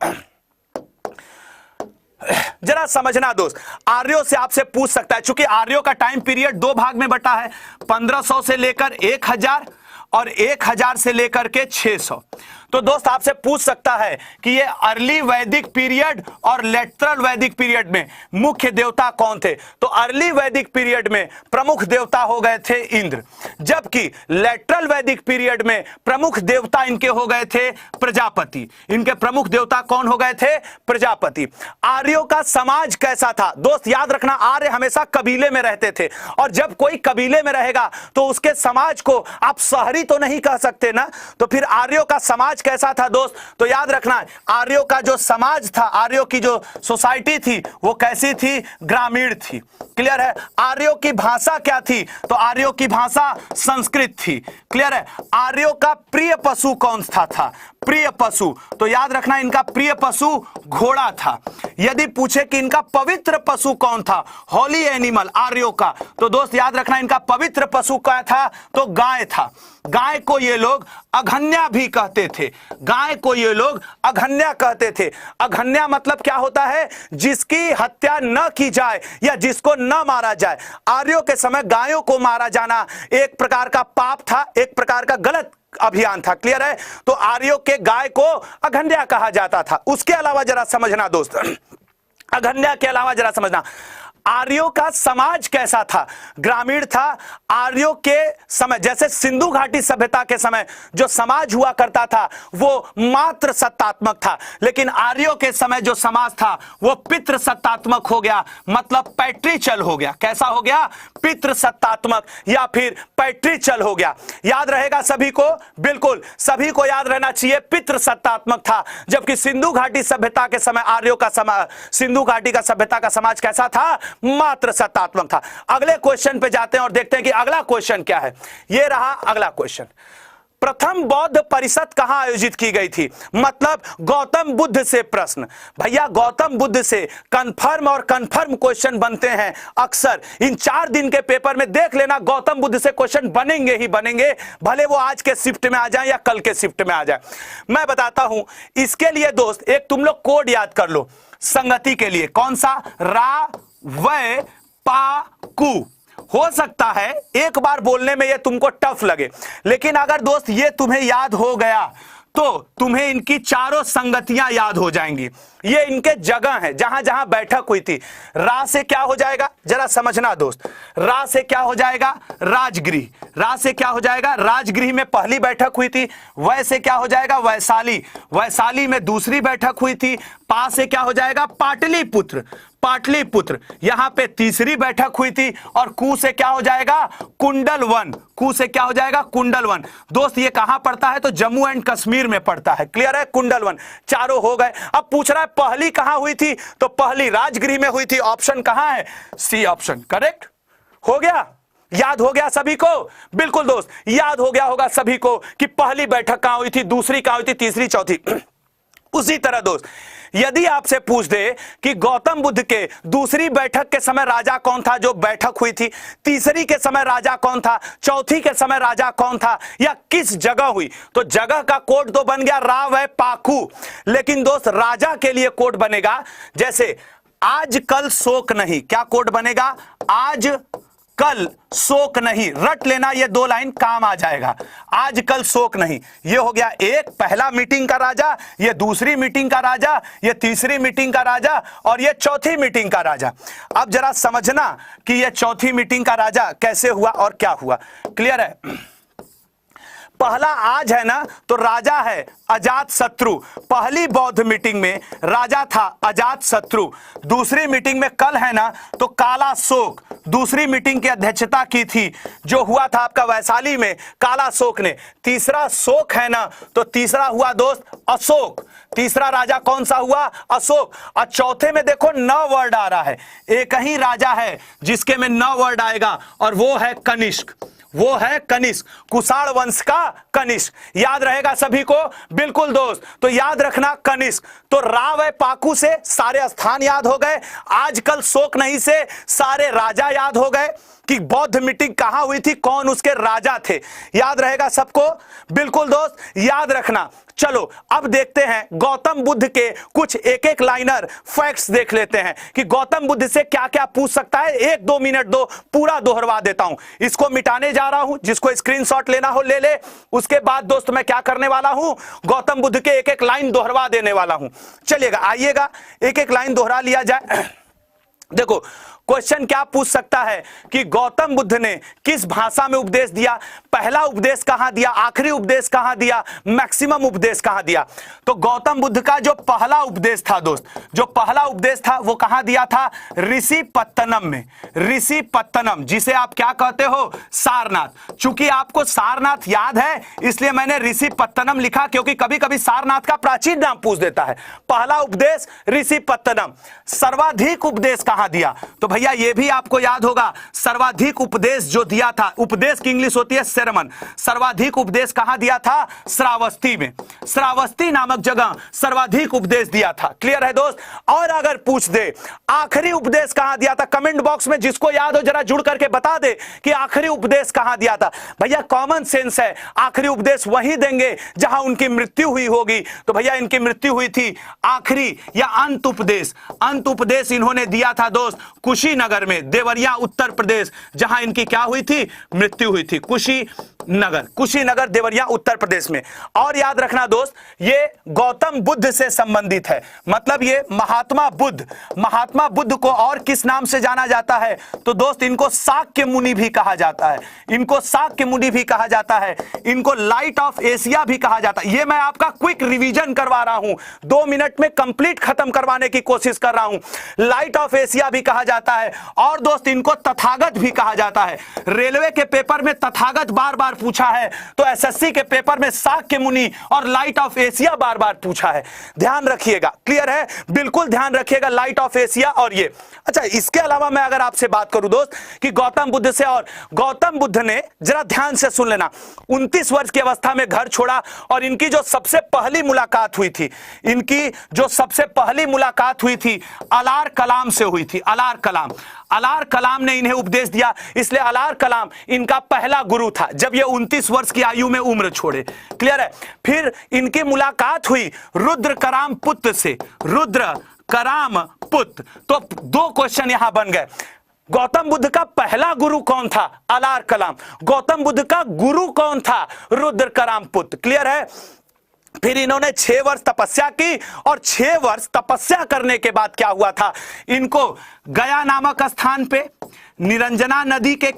A: जरा समझना दोस्त। आर्यों से आपसे पूछ सकता है, चूंकि आर्यों का टाइम पीरियड दो भाग में बटा है, 1500 से लेकर 1000 और 1000 से लेकर के 600। तो दोस्त आपसे पूछ सकता है कि ये अर्ली वैदिक पीरियड और लेटरल वैदिक पीरियड में मुख्य देवता कौन थे? तो अर्ली वैदिक पीरियड में प्रमुख देवता हो गए थे इंद्र, जबकि लेटरल वैदिक पीरियड में प्रमुख देवता इनके हो गए थे प्रजापति। इनके प्रमुख देवता कौन हो गए थे? प्रजापति। आर्यों का समाज कैसा था? दोस्त याद रखना, आर्य हमेशा कबीले में रहते थे, और जब कोई कबीले में रहेगा तो उसके समाज को आप शहरी तो नहीं कह सकते ना। तो फिर आर्यों का समाज कैसा था दोस्त? तो याद रखना, आर्यों का जो समाज था, आर्यों की जो सोसाइटी थी वो कैसी थी? ग्रामीण थी। क्लियर है? आर्यों की भाषा क्या थी? तो आर्यों की भाषा संस्कृत थी। क्लियर है? आर्यों का प्रिय पशु कौन सा था? प्रिय पशु, तो याद रखना इनका प्रिय पशु घोड़ा था। यदि पूछे कि इनका पवित्र पशु कौन था, होली एनिमल आर्यों का, तो दोस्त याद रखना इनका पवित्र पशु क्या था? तो गाय था। गाय को ये लोग अघन्या भी कहते थे। गाय को ये लोग अघन्या कहते थे। अघन्या मतलब क्या होता है? जिसकी हत्या न की जाए या जिसको न मारा जाए। आर्यों के समय गायों को मारा जाना एक प्रकार का पाप था, एक प्रकार का गलत अभियान था। क्लियर है? तो आर्यों के गाय को अघन्या कहा जाता था। उसके अलावा जरा समझना दोस्त, अघन्या के अलावा जरा समझना आर्यों का समाज कैसा था? ग्रामीण था। आर्यों के समय, जैसे सिंधु घाटी सभ्यता के समय जो समाज हुआ करता था वो मात्र सत्तात्मक था, लेकिन आर्यों के समय जो समाज था वो पितृ सत्तात्मक हो गया, मतलब पैट्रिचल हो गया। कैसा हो गया? पितृ सत्तात्मक या फिर पैट्रिचल हो गया। याद रहेगा सभी को? बिल्कुल सभी को याद रहना चाहिए, पितृ सत्तात्मक था। जबकि सिंधु घाटी सभ्यता के समय आर्यों का समाज, सिंधु घाटी का सभ्यता का समाज कैसा था? मात्र सत्तात्मक था। अगले क्वेश्चन पे जाते हैं और देखते हैं कि अगला क्वेश्चन क्या है। ये रहा अगला क्वेश्चन। प्रथम बौद्ध परिषद कहां आयोजित की गई थी? मतलब गौतम बुद्ध से प्रश्न। भैया गौतम बुद्ध से कंफर्म और कंफर्म क्वेश्चन बनते हैं अक्सर। इन 4 दिन के पेपर में देख लेना, गौतम बुद्ध से क्वेश्चन बनेंगे ही बनेंगे, भले वो आज के शिफ्ट में आ जाए या कल के शिफ्ट में आ जाए। मैं बताता हूं इसके लिए दोस्त, एक तुम लोग कोड याद कर लो संगति के लिए। कौन सा? रा वै पा कु। हो सकता है एक बार बोलने में ये तुमको टफ लगे, लेकिन अगर दोस्त ये तुम्हें याद हो गया तो तुम्हें इनकी चारों संगतियां याद हो जाएंगी। ये इनके जगह है जहां जहां बैठक हुई थी। रा से क्या हो जाएगा, जरा समझना दोस्त। रा से क्या हो जाएगा? राजगृह। रा से क्या हो जाएगा? राजगृह में पहली बैठक हुई थी। वै से क्या हो जाएगा? वैशाली। वैशाली में दूसरी बैठक हुई थी। पा से क्या हो जाएगा? पाटलिपुत्र। पाटलिपुत्र यहां पे तीसरी बैठक हुई थी। और कु से क्या हो जाएगा? कुंडलवन। कु से क्या हो जाएगा? कुंडलवन। दोस्त ये कहां पड़ता है? तो जम्मू एंड कश्मीर में पड़ता है। क्लियर है? कुंडलवन। चारों हो गए। अब पूछ रहा है पहली कहां हुई थी? तो पहली राजगृह में हुई थी। ऑप्शन कहां है? C option. करेक्ट हो गया? याद हो गया सभी को? बिल्कुल दोस्त, याद हो गया होगा सभी को कि पहली बैठक कहां हुई थी, दूसरी कहां हुई थी, तीसरी, चौथी। उसी तरह दोस्त यदि आपसे पूछ दे कि गौतम बुद्ध के दूसरी बैठक के समय राजा कौन था जो बैठक हुई थी, तीसरी के समय राजा कौन था, चौथी के समय राजा कौन था, या किस जगह हुई, तो जगह का कोड तो बन गया रा वै पाकू। लेकिन दोस्त राजा के लिए कोड बनेगा जैसे आज कल शोक नहीं। क्या कोड बनेगा? आज कल शोक नहीं। रट लेना, ये 2 लाइन काम आ जाएगा। आज कल शोक नहीं। ये हो गया एक पहला मीटिंग का राजा, ये दूसरी मीटिंग का राजा, ये तीसरी मीटिंग का राजा, और ये चौथी मीटिंग का राजा। अब जरा समझना कि ये चौथी मीटिंग का राजा कैसे हुआ और क्या हुआ। क्लियर है? पहला आज है ना, तो राजा है अजात शत्रु। पहली बौद्ध मीटिंग में राजा था अजात शत्रु। दूसरी मीटिंग में कल है ना, तो काला शोक। दूसरी मीटिंग की अध्यक्षता की थी जो हुआ था आपका वैशाली में, काला शोक ने। तीसरा शोक है ना, तो तीसरा हुआ दोस्त अशोक। तीसरा राजा कौन सा हुआ? अशोक। और चौथे में देखो 9 वर्ड आ रहा है। एक ही राजा है जिसके में 9 वर्ड आएगा, और वो है कनिष्क। वो है कनिष्क, कुषाण वंश का कनिष्क। याद रहेगा सभी को? बिल्कुल दोस्त, तो याद रखना कनिष्क। तो रा वै पाकू से सारे स्थान याद हो गए। आजकल शोक नहीं से सारे राजा याद हो गए कि बौद्ध मीटिंग कहां हुई थी, कौन उसके राजा थे। याद रहेगा सबको? बिल्कुल दोस्त, याद रखना। चलो अब देखते हैं गौतम बुद्ध के कुछ एक एक लाइनर फैक्ट्स देख लेते हैं कि गौतम बुद्ध से क्या क्या पूछ सकता है। 1-2 मिनट दो, पूरा दोहरवा देता हूं। इसको मिटाने जा रहा हूं, जिसको स्क्रीनशॉट लेना हो ले ले। उसके बाद दोस्त मैं क्या करने वाला हूं, गौतम बुद्ध के एक एक लाइन दोहरवा देने वाला हूं। चलिएगा, आइएगा एक एक लाइन दोहरा लिया जाए। देखो क्वेश्चन क्या पूछ सकता है कि गौतम बुद्ध ने किस भाषा में उपदेश दिया, पहला उपदेश कहां दिया, आखिरी उपदेश कहां दिया, मैक्सिमम उपदेश कहां दिया। तो गौतम बुद्ध का जो पहला उपदेश था दोस्त, जो पहला उपदेश था वो कहां दिया था? ऋषिपत्तनम में। ऋषिपत्तनम, जिसे आप क्या कहते हो? सारनाथ। चूंकि आपको सारनाथ याद है इसलिए मैंने ऋषिपत्तनम लिखा, क्योंकि कभी कभी सारनाथ का प्राचीन नाम पूछ देता है। पहला उपदेश ऋषिपत्तनम। सर्वाधिक उपदेश कहां दिया? तो भैया ये भी आपको याद होगा, सर्वाधिक उपदेश जो दिया था, उपदेश की इंग्लिश होती है सेरेमन। सर्वाधिक उपदेश कहां दिया था? श्रावस्ती में। श्रावस्ती नामक जगह सर्वाधिक उपदेश दिया था। क्लियर है दोस्त? और अगर पूछ दे आखिरी उपदेश कहां दिया था, कमेंट बॉक्स में जिसको याद हो जरा जुड़ करके बता दे कि आखिरी उपदेश कहां दिया था। भैया कॉमन सेंस है, आखिरी उपदेश वहीं देंगे जहां उनकी मृत्यु हुई होगी। तो भैया इनकी मृत्यु हुई थी आखिरी या अंत उपदेश। अंत उपदेश इन्होंने दिया था दोस्त कुशीनगर में, देवरिया उत्तर प्रदेश, जहां इनकी क्या हुई थी? मृत्यु हुई थी। कुशीनगर देवरिया उत्तर प्रदेश में। और याद रखना दोस्त, ये गौतम बुद्ध से संबंधित है। मतलब ये महात्मा बुद्ध, महात्मा बुद्ध को और किस नाम से जाना जाता है? तो दोस्त इनको शाक्य मुनि भी कहा जाता है। इनको शाक्य मुनि भी कहा जाता है। इनको लाइट ऑफ एशिया भी कहा जाता है। ये मैं आपका क्विक रिवीजन करवा रहा हूं, 2 मिनट में कंप्लीट खत्म करवाने की कोशिश कर रहा हूं। लाइट ऑफ एशिया भी कहा जाता है। और दोस्त इनको तथागत भी कहा जाता है। रेलवे के पेपर में तथागत बार बार पूछा है, तो एसएससी के पेपर में शाक्य मुनि और लाइट ऑफ एशिया बार बार पूछा है। ध्यान रखिएगा, क्लियर है, बिल्कुल ध्यान रखिएगा, लाइट ऑफ एशिया और ये। अच्छा, इसके अलावा मैं अगर आपसे बात करूं दोस्त कि गौतम बुद्ध से, और गौतम बुद्ध ने, जरा ध्यान से सुन लेना, 29 वर्ष की अवस्था में घर छोड़ा और इनकी जो सबसे पहली मुलाकात हुई थी, इनकी जो सबसे पहली मुलाकात हुई थी अलार कलाम से हुई थी। अलार कलाम ने इन्हें उपदेश दिया, इसलिए अलार कलाम इनका पहला गुरु था जब ये 29 वर्ष की आयु में उम्र छोड़े। क्लियर है। फिर इनकी मुलाकात हुई रुद्र कराम पुत्र से, रुद्र कराम पुत्र। तो दो क्वेश्चन यहां बन गए। गौतम बुद्ध का पहला गुरु कौन था? अलार कलाम। गौतम बुद्ध का गुरु कौन था? रुद्र कराम पुत्र। क्लियर है। फिर इन्होंने 6 वर्ष तपस्या की और 6 वर्ष तपस्या करने के बाद क्या हुआ था, इनको गया नामक स्थान पे निरंजना नदी के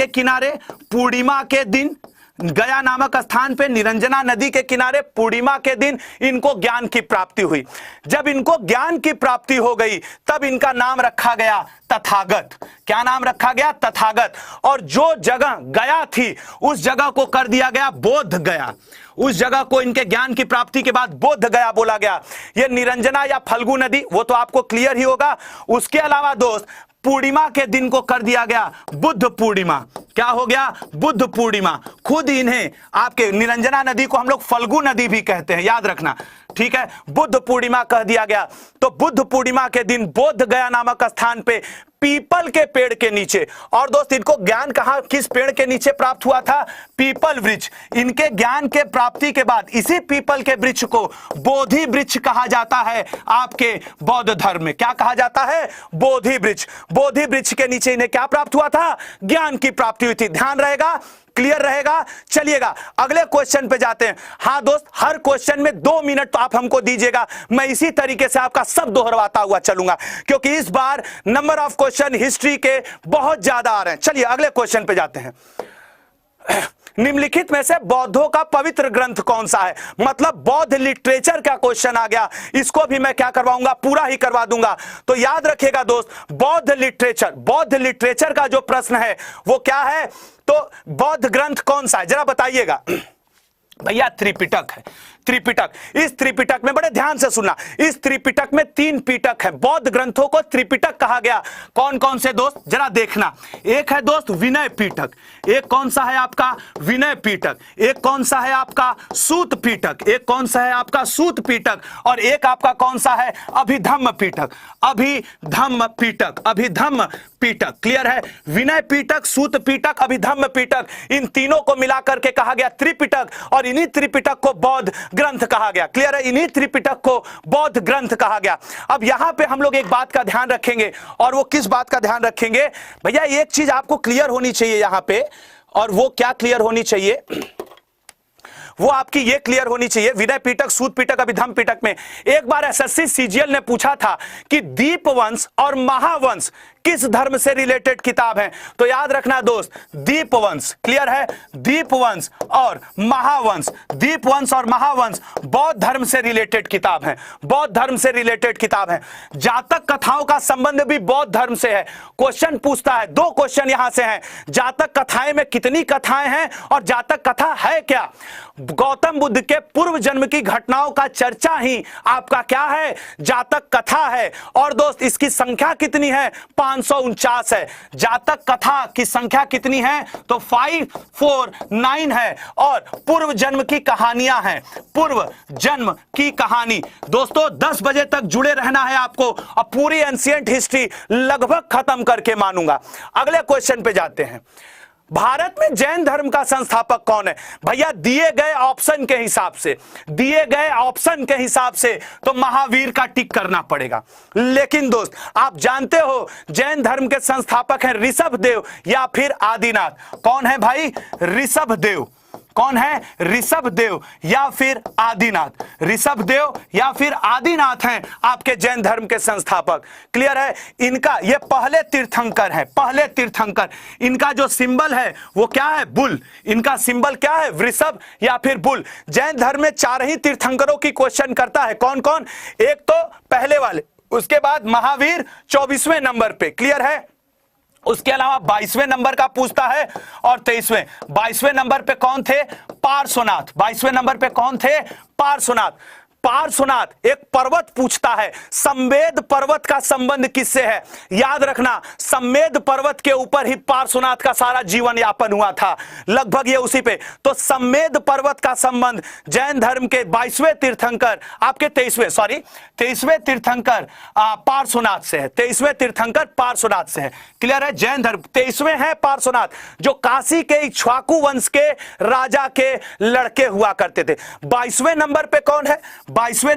A: किनारे पूर्णिमा के दिन, गया नामक स्थान पे निरंजना नदी के किनारे पूर्णिमा के दिन इनको ज्ञान की प्राप्ति हुई। जब इनको ज्ञान की प्राप्ति हो गई तब इनका नाम रखा गया तथागत। क्या नाम रखा गया? तथागत। और जो जगह गया थी उस जगह को कर दिया गया बोध गया। उस जगह को इनके ज्ञान की प्राप्ति के बाद बोध गया बोला गया। ये निरंजना या फल्गु नदी, वो तो आपको क्लियर ही होगा। उसके अलावा दोस्त पूर्णिमा के दिन को कर दिया गया बुद्ध पूर्णिमा। क्या हो गया? बुद्ध पूर्णिमा। खुद इन्हें, आपके निरंजना नदी को हम लोग फल्गु नदी भी कहते हैं, याद रखना, ठीक है। बुद्ध पूर्णिमा कह दिया गया। तो बुद्ध पूर्णिमा के दिन बोध गया नामक स्थान पे पीपल के पेड़ के नीचे, और दोस्त इनको ज्ञान कहां, किस पेड़ के नीचे प्राप्त हुआ था? पीपल वृक्ष। इनके ज्ञान के प्राप्ति के बाद इसी पीपल के वृक्ष को बोधि वृक्ष कहा जाता है आपके बौद्ध धर्म में। क्या कहा जाता है? बोधि वृक्ष। बोधि वृक्ष के नीचे इन्हें क्या प्राप्त हुआ था? ज्ञान की प्राप्ति हुई थी। ध्यान रहेगा, क्लियर रहेगा। चलिएगा अगले क्वेश्चन पे जाते हैं। हाँ दोस्त, हर क्वेश्चन में 2 मिनट तो आप हमको दीजिएगा, मैं इसी तरीके से आपका सब दोहराता हुआ चलूंगा, क्योंकि इस बार नंबर ऑफ क्वेश्चन हिस्ट्री के बहुत ज्यादा आ रहे हैं। चलिए अगले क्वेश्चन पे जाते हैं। निम्नलिखित में से बौद्धों का पवित्र ग्रंथ कौन सा है? मतलब बौद्ध लिटरेचर का क्वेश्चन आ गया, इसको भी मैं क्या करवाऊंगा? पूरा ही करवा दूंगा। तो याद रखिएगा दोस्त, बौद्ध लिटरेचर का जो प्रश्न है वो क्या है? तो बौद्ध ग्रंथ कौन सा है जरा बताइएगा। भैया त्रिपिटक है। त्रिपिटक, इस त्रिपिटक में बड़े ध्यान से सुनना, इस त्रिपिटक में 3 पिटक है। बौद्ध ग्रंथों को त्रिपिटक कहा गया। कौन कौन से दोस्त जरा देखना। एक है दोस्त विनय पिटक, एक कौन सा है आपका? विनय पिटक। एक कौन सा है आपका? सूत पिटक। एक कौन सा है आपका? सूत पिटक। और एक आपका कौन सा है? अभिधम्म पिटक। अभिधम्म पिटक, अभिधम्म पिटक। क्लियर है। विनय पिटक, सूत पिटक, अभिधम्म पिटक, इन तीनों को मिलाकर के कहा गया त्रिपिटक, और इन्हीं त्रिपिटक को बौद्ध ग्रंथ कहा गया। क्लियर है। इन्हीं त्रिपिटक को बौद्ध ग्रंथ कहा गया। अब यहां पे हम लोग एक बात का ध्यान रखेंगे, और वो किस बात का ध्यान रखेंगे? भैया एक चीज आपको क्लियर होनी चाहिए यहां पे, और वो क्या क्लियर होनी चाहिए? वो आपकी ये क्लियर होनी चाहिए। विनय पिटक, सूत पिटक, अभिधम्म पिटक में एक बार एसएससी सीजीएल ने पूछा था कि दीपवंश और महावंश किस धर्म से रिलेटेड किताब है? तो याद रखना दोस्त, दीपवंश। क्लियर है। दीपवंश और महावंश, दीपवंश और महावंश बौद्ध धर्म से रिलेटेड किताब है। बौद्ध धर्म से रिलेटेड किताब है। जातक कथाओं का संबंध भी बौद्ध धर्म से है। क्वेश्चन पूछता है, 2 क्वेश्चन यहां से हैं। जातक कथाएं में कितनी कथाएं हैं और जातक कथा है क्या? गौतम बुद्ध के पूर्व जन्म की घटनाओं का चर्चा ही आपका क्या है? जातक कथा है। और दोस्त इसकी संख्या कितनी है? 549 है। जातक कथा की संख्या कितनी है? तो 549 है। और पूर्व जन्म की कहानियां हैं। पूर्व जन्म की कहानी। दोस्तों 10 बजे तक जुड़े रहना है आपको, और पूरी एंशिएंट हिस्ट्री लगभग खत्म करके मानूंगा। अगले क्वेश्चन पे जाते हैं। भारत में जैन धर्म का संस्थापक कौन है? भैया दिए गए ऑप्शन के हिसाब से, दिए गए ऑप्शन के हिसाब से तो महावीर का टिक करना पड़ेगा। लेकिन दोस्त आप जानते हो जैन धर्म के संस्थापक हैं ऋषभदेव या फिर आदिनाथ। कौन है भाई? ऋषभदेव। कौन है? ऋषभदेव या फिर आदिनाथ। ऋषभदेव या फिर आदिनाथ हैं आपके जैन धर्म के संस्थापक। क्लियर है। इनका ये पहले तीर्थंकर है, पहले तीर्थंकर। इनका जो सिंबल है वो क्या है? बुल। इनका सिंबल क्या है? वृषभ या फिर बुल। जैन धर्म में 4 ही तीर्थंकरों की क्वेश्चन करता है। कौन कौन? एक तो पहले वाले, उसके बाद महावीर 24वें नंबर पे। क्लियर है। उसके अलावा 22वें नंबर का पूछता है और 22वें नंबर पे कौन थे? पार्श्वनाथ। 22वें नंबर पे कौन थे? पार्श्वनाथ। पार्श्वनाथ एक पर्वत पूछता है, सम्मेद पर्वत का संबंध किससे है? याद रखना, सम्मेद पर्वत के ऊपर ही पार्श्वनाथ का सारा जीवन यापन हुआ था, लगभग ये उसी पे। तो सम्मेद पर्वत का संबंध जैन धर्म के 22वें तीर्थंकर, आपके 23वें तीर्थंकर पार्श्वनाथ से है। 23वें तीर्थंकर पार्श्वनाथ से है। क्लियर है? जैन धर्म 23वें है पार्श्वनाथ, जो काशी के इक्ष्वाकु वंश के राजा के लड़के हुआ करते थे। 22वें नंबर पे कौन है? 22वें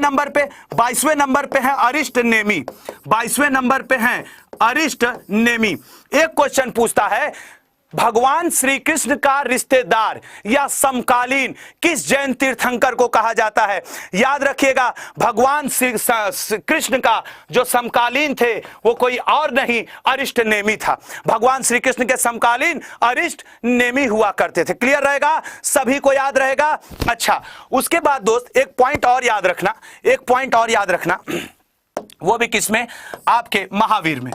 A: नंबर पे है अरिष्ट नेमी। 22वें नंबर पे है अरिष्ट नेमी। एक क्वेश्चन पूछता है, भगवान श्री कृष्ण का रिश्तेदार या समकालीन किस जैन तीर्थंकर को कहा जाता है? याद रखिएगा, भगवान श्री कृष्ण का जो समकालीन थे वो कोई और नहीं, अरिष्ट नेमी था। भगवान श्री कृष्ण के समकालीन अरिष्ट नेमी हुआ करते थे। क्लियर रहेगा? सभी को याद रहेगा? अच्छा, उसके बाद दोस्त एक पॉइंट और याद रखना, वो भी किसमें? आपके महावीर में।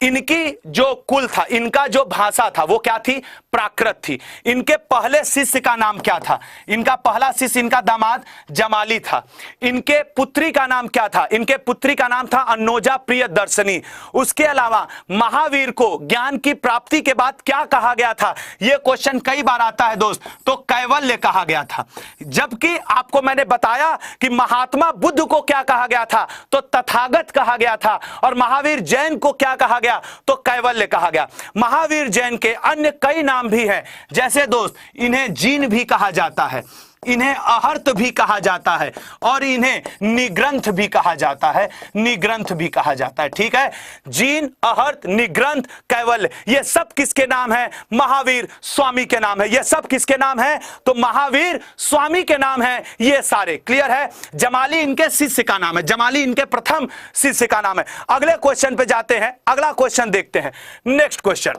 A: इनकी जो कुल था, इनका जो भाषा था वो क्या थी? प्राकृत थी। इनके पहले शिष्य का नाम क्या था? इनका पहला शिष्य, इनका दामाद जमाली था। इनके पुत्री का नाम क्या था? इनके पुत्री का नाम था अन्नोजा प्रियदर्शनी। उसके अलावा महावीर को ज्ञान की प्राप्ति के बाद क्या कहा गया था? यह क्वेश्चन कई बार आता है दोस्त। तो कैवल्य कहा गया था। जबकि आपको मैंने बताया कि महात्मा बुद्ध को क्या कहा गया था? तो तथागत कहा गया था। और महावीर जैन को क्या कहा गया? तो कैवल्य कहा गया। महावीर जैन के अन्य कई नाम भी हैं, जैसे दोस्त इन्हें जीन भी कहा जाता है, इन्हें अहर्त भी कहा जाता है और इन्हें निग्रंथ भी कहा जाता है। ठीक है? जीन, अहर्त, निग्रंथ, कैवल्य, ये सब किसके नाम है? महावीर स्वामी के नाम है। ये सब किसके नाम है? तो महावीर स्वामी के नाम है ये सारे। क्लियर है? जमाली इनके शिष्य का नाम है, जमाली इनके प्रथम शिष्य का नाम है। अगले क्वेश्चन पे जाते हैं, अगला क्वेश्चन देखते हैं। नेक्स्ट क्वेश्चन,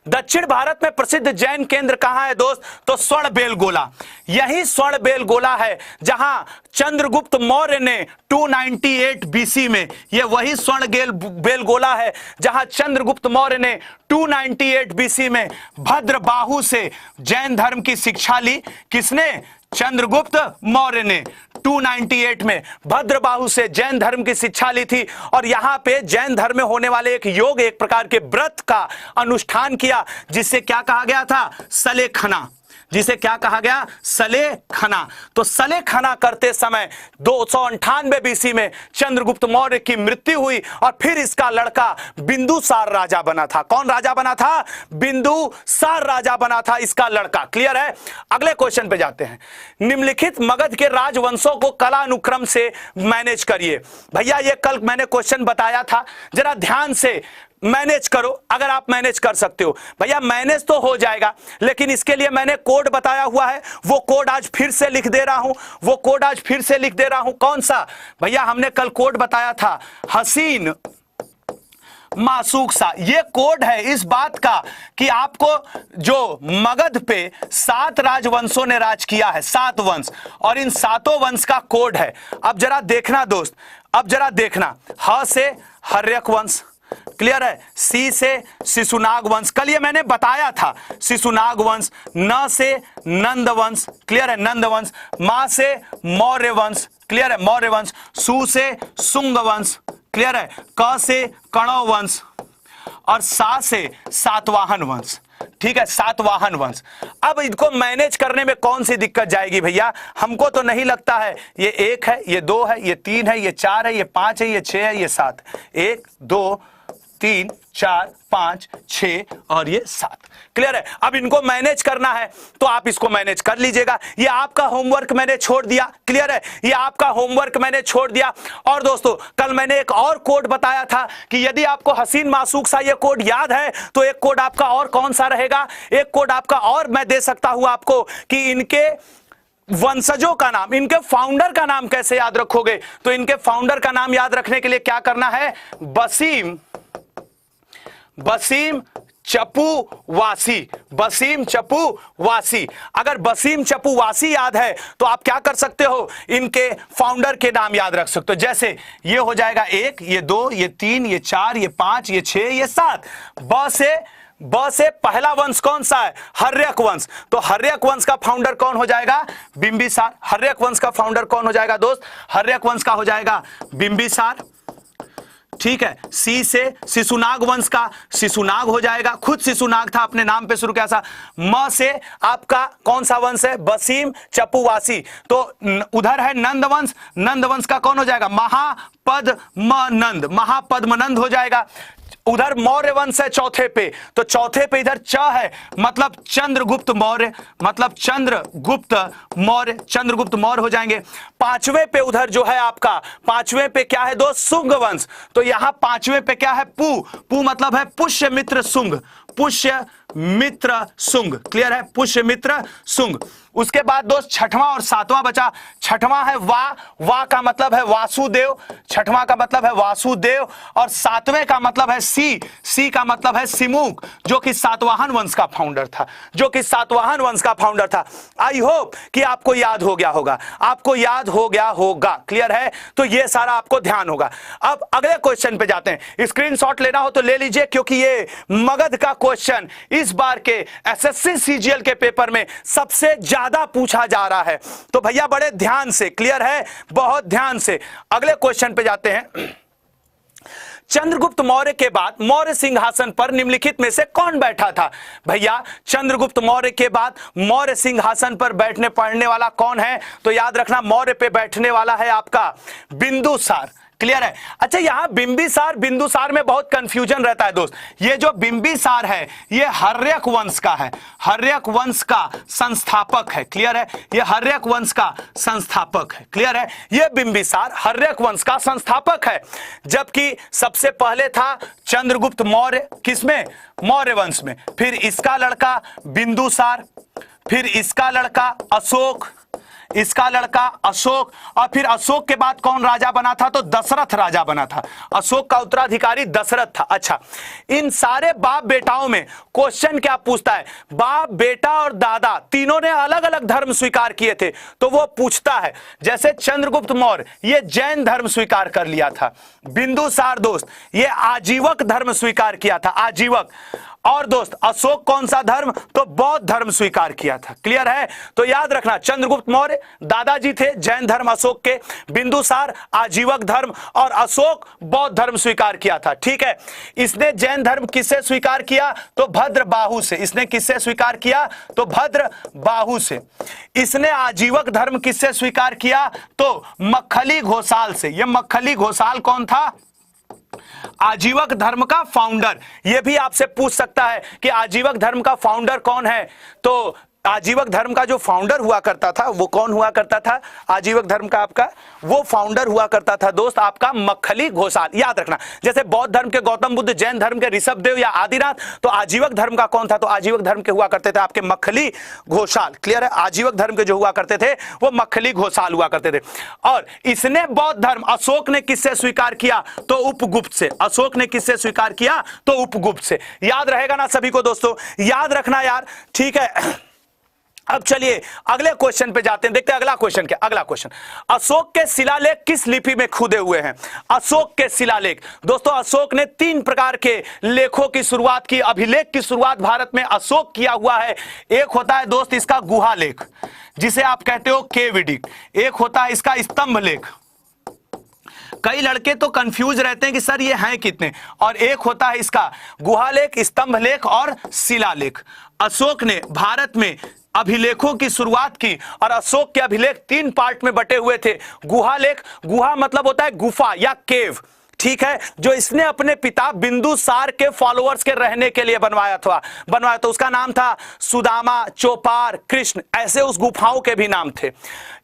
A: दक्षिण भारत में प्रसिद्ध जैन केंद्र कहां है दोस्त? तो स्वर्णबेलगोला। यही स्वर्णबेलगोला है जहां चंद्रगुप्त मौर्य ने 298 बीसी में, यह वही स्वर्णबेलगोला है जहां चंद्रगुप्त मौर्य ने 298 बीसी में भद्रबाहु से जैन धर्म की शिक्षा ली। किसने? चंद्रगुप्त मौर्य ने 298 में भद्रबाहु से जैन धर्म की शिक्षा ली थी। और यहां पे जैन धर्म में होने वाले एक योग, एक प्रकार के व्रत का अनुष्ठान किया, जिससे क्या कहा गया था? सलेखना। जिसे क्या कहा गया? सलेखना। तो सलेखना करते समय 298 बीसी में चंद्रगुप्त मौर्य की मृत्यु हुई और फिर इसका लड़का बिंदुसार राजा बना था। कौन राजा बना था? बिंदुसार राजा बना था इसका लड़का। क्लियर है? अगले क्वेश्चन पे जाते हैं। निम्नलिखित मगध के राजवंशों को कालानुक्रम से मैनेज करिए। भैया ये कल मैंने क्वेश्चन बताया था, जरा ध्यान से मैनेज करो अगर आप मैनेज कर सकते हो। भैया मैनेज तो हो जाएगा, लेकिन इसके लिए मैंने कोड बताया हुआ है, वो कोड आज फिर से लिख दे रहा हूं। कौन सा? भैया हमने कल कोड बताया था, हसीन मासूक सा। ये कोड है इस बात का कि आपको जो मगध पे 7 राजवंशों ने राज किया है, 7 वंश, और इन 7 वंश का कोड है। अब जरा देखना दोस्त, ह से हर्यक वंश, क्लियर है? सी से शिशुनाग वंश, कल ये मैंने बताया था, शिशुनाग वंश। न से नंद वंश, क्लियर है? नंद वंश। मा से मौर्य वंश, क्लियर है? मौर्य वंश। सु से शुंग वंश, क्लियर है? क से कणव वंश और सा से सातवाहन वंश। ठीक है? सातवाहन वंश। अब इनको मैनेज करने में कौन सी दिक्कत जाएगी भैया? हमको तो नहीं लगता है। ये 1 है, ये 2 है, ये 3 है, ये 4 है, ये 5 है, ये 6 है, ये 7। 1 2 3 4 5 6 और ये 7। क्लियर है? अब इनको मैनेज करना है तो आप इसको मैनेज कर लीजिएगा। ये आपका होमवर्क मैंने छोड़ दिया। क्लियर है? ये आपका होमवर्क मैंने छोड़ दिया। और दोस्तों कल मैंने एक और कोड बताया था कि यदि आपको हसीन मासूक सा ये कोड याद है तो एक कोड आपका और कौन सा रहेगा? एक कोड आपका और मैं दे सकता हूं आपको कि इनके वंशजों का नाम, इनके फाउंडर का नाम कैसे याद रखोगे? तो इनके फाउंडर का नाम याद रखने के लिए क्या करना है? बसीम चपुवासी, वसीम चपुवासी। अगर वसीम चपुवासी याद है तो आप क्या कर सकते हो, इनके फाउंडर के नाम याद रख सकते हो। जैसे ये हो जाएगा 1, ये 2, ये 3, ये 4, ये 5, ये 6, ये 7। ब से पहला वंश कौन सा है, हर्यक वंश। तो हर्यक वंश का फाउंडर कौन हो जाएगा, बिंबिसार। हर्यक वंश का फाउंडर कौन हो जाएगा दोस्त, हर्यक वंश का हो जाएगा बिंबिसार। ठीक है। सी से शिशुनाग वंश का शिशुनाग हो जाएगा, खुद शिशुनाग था, अपने नाम पे शुरू किया था। म से आपका कौन सा वंश है, वसीम चपुवासी। तो उधर है नंद वंश, नंद वंश का कौन हो जाएगा, महापद्मनंद, महापद्मनंद हो जाएगा। उधर मौर्य वंश है चौथे पे, तो चौथे पे इधर च है, मतलब चंद्रगुप्त मौर्य, मतलब चंद्रगुप्त मौर्य, चंद्रगुप्त मौर्य हो जाएंगे। पांचवें पे उधर जो है आपका, पांचवें पे क्या है दोस्त, शुंग वंश। तो यहां पांचवें पे क्या है, पू मतलब है पुष्यमित्र शुंग, पुष्यमित्र शुंग। क्लियर है, पुष्यमित्र शुंग। उसके बाद दोस्त छठवां और सातवां बचा। छठवां है वा का मतलब है वासुदेव, छठवां का मतलब है वासुदेव। और सातवें का मतलब है सी का मतलब है सिमुक, जो कि सातवाहन वंश का फाउंडर था, जो कि सातवाहन वंश का फाउंडर था। आई होप कि आपको याद हो गया होगा, आपको याद हो गया होगा। क्लियर है, तो ये सारा आपको ध्यान होगा। अब अगले क्वेश्चन पे जाते हैं। स्क्रीनशॉट लेना हो तो ले लीजिए, क्योंकि ये मगध का क्वेश्चन इस बार के एसएससी सीजीएल के पेपर में सबसे ज्यादा पूछा जा रहा है। तो भैया बड़े ध्यान से, क्लियर है, बहुत ध्यान से अगले क्वेश्चन पे जाते हैं। चंद्रगुप्त मौर्य के बाद मौर्य सिंहासन पर निम्नलिखित में से कौन बैठा था। भैया चंद्रगुप्त मौर्य के बाद मौर्य सिंहासन पर बैठने पड़ने वाला कौन है, तो याद रखना मौर्य पे बैठने वाला है आपका बिंदुसार। क्लियर है। अच्छा, यहां बिंबिसार बिंदुसार में बहुत कंफ्यूजन रहता है दोस्त। ये जो बिंबिसार है ये हर्यक वंश का है, हर्यक वंश का संस्थापक है। क्लियर है, ये हर्यक वंश का संस्थापक है। क्लियर है, ये बिंबिसार हर्यक वंश का संस्थापक है। जबकि सबसे पहले था चंद्रगुप्त मौर्य, किसमें, मौर्य वंश में। फिर इसका लड़का बिंदुसार, फिर इसका लड़का अशोक, इसका लड़का अशोक, और फिर अशोक के बाद कौन राजा बना था, तो दशरथ राजा बना था। अशोक का उत्तराधिकारी दशरथ था। अच्छा, इन सारे बाप बेटाओं में क्वेश्चन क्या पूछता है, बाप बेटा और दादा तीनों ने अलग अलग धर्म स्वीकार किए थे, तो वो पूछता है। जैसे चंद्रगुप्त मौर्य ये जैन धर्म स्वीकार कर लिया था, बिंदुसार दोस्त ये आजीवक धर्म स्वीकार किया था, आजीवक। और दोस्त अशोक कौन सा धर्म, तो बौद्ध धर्म स्वीकार किया था। क्लियर है, तो याद रखना चंद्रगुप्त मौर्य दादाजी थे जैन धर्म अशोक के, बिंदुसार आजीवक धर्म, और अशोक बौद्ध धर्म स्वीकार किया था। ठीक है, इसने जैन धर्म किससे स्वीकार किया, तो भद्रबाहु से। इसने किससे स्वीकार किया, तो भद्रबाहु से। इसने आजीवक धर्म किससे स्वीकार किया, तो मक्खली घोषाल से। यह मक्खली घोषाल कौन था, आजीवक धर्म का फाउंडर। यह भी आपसे पूछ सकता है कि आजीवक धर्म का फाउंडर कौन है। तो आजीवक धर्म का जो फाउंडर हुआ करता था वो कौन हुआ करता था, आजीवक धर्म का आपका वो फाउंडर हुआ करता था दोस्त आपका मक्खली घोषाल। याद रखना, जैसे बौद्ध धर्म के गौतम बुद्ध, जैन धर्म के ऋषभदेव या आदिनाथ, तो आजीवक धर्म का कौन था, तो आजीवक धर्म के हुआ करते थे आपके मक्खली घोषाल। क्लियर है, आजीवक धर्म के जो हुआ करते थे वो मक्खली घोषाल हुआ करते थे। और इसने बौद्ध धर्म अशोक ने किससे स्वीकार किया, तो उपगुप्त से। अशोक ने किससे स्वीकार किया, तो उपगुप्त से। याद रहेगा ना सभी को दोस्तों, याद रखना यार, ठीक है। अब चलिए अगले क्वेश्चन पे जाते हैं, देखते हैं अगला क्वेश्चन क्या। अगला क्वेश्चन, अशोक के शिलालेख किस लिपि में खुदे हुए हैं। अशोक के शिलालेख दोस्तों, अशोक ने 3 प्रकार के लेखों की शुरुआत की, अभिलेख की शुरुआत भारत में अशोक किया हुआ है। एक होता है दोस्त इसका गुहा लेख, जिसे आप कहते हो केव एडिक्ट। एक होता है इसका स्तंभ लेख, कई लड़के तो कंफ्यूज रहते हैं कि सर ये हैं कितने। और एक होता है इसका गुहा लेख, स्तंभ लेख और शिलालेख। अशोक ने भारत में अभिलेखों की शुरुआत की, और अशोक के अभिलेख 3 पार्ट में बटे हुए थे। गुहा लेख, गुहा मतलब होता है गुफा या केव, ठीक है, जो इसने अपने पिता बिंदुसार के फॉलोअर्स के रहने के लिए बनवाया तो उसका नाम था सुदामा, चोपार, कृष्ण, ऐसे उस गुफाओं के भी नाम थे।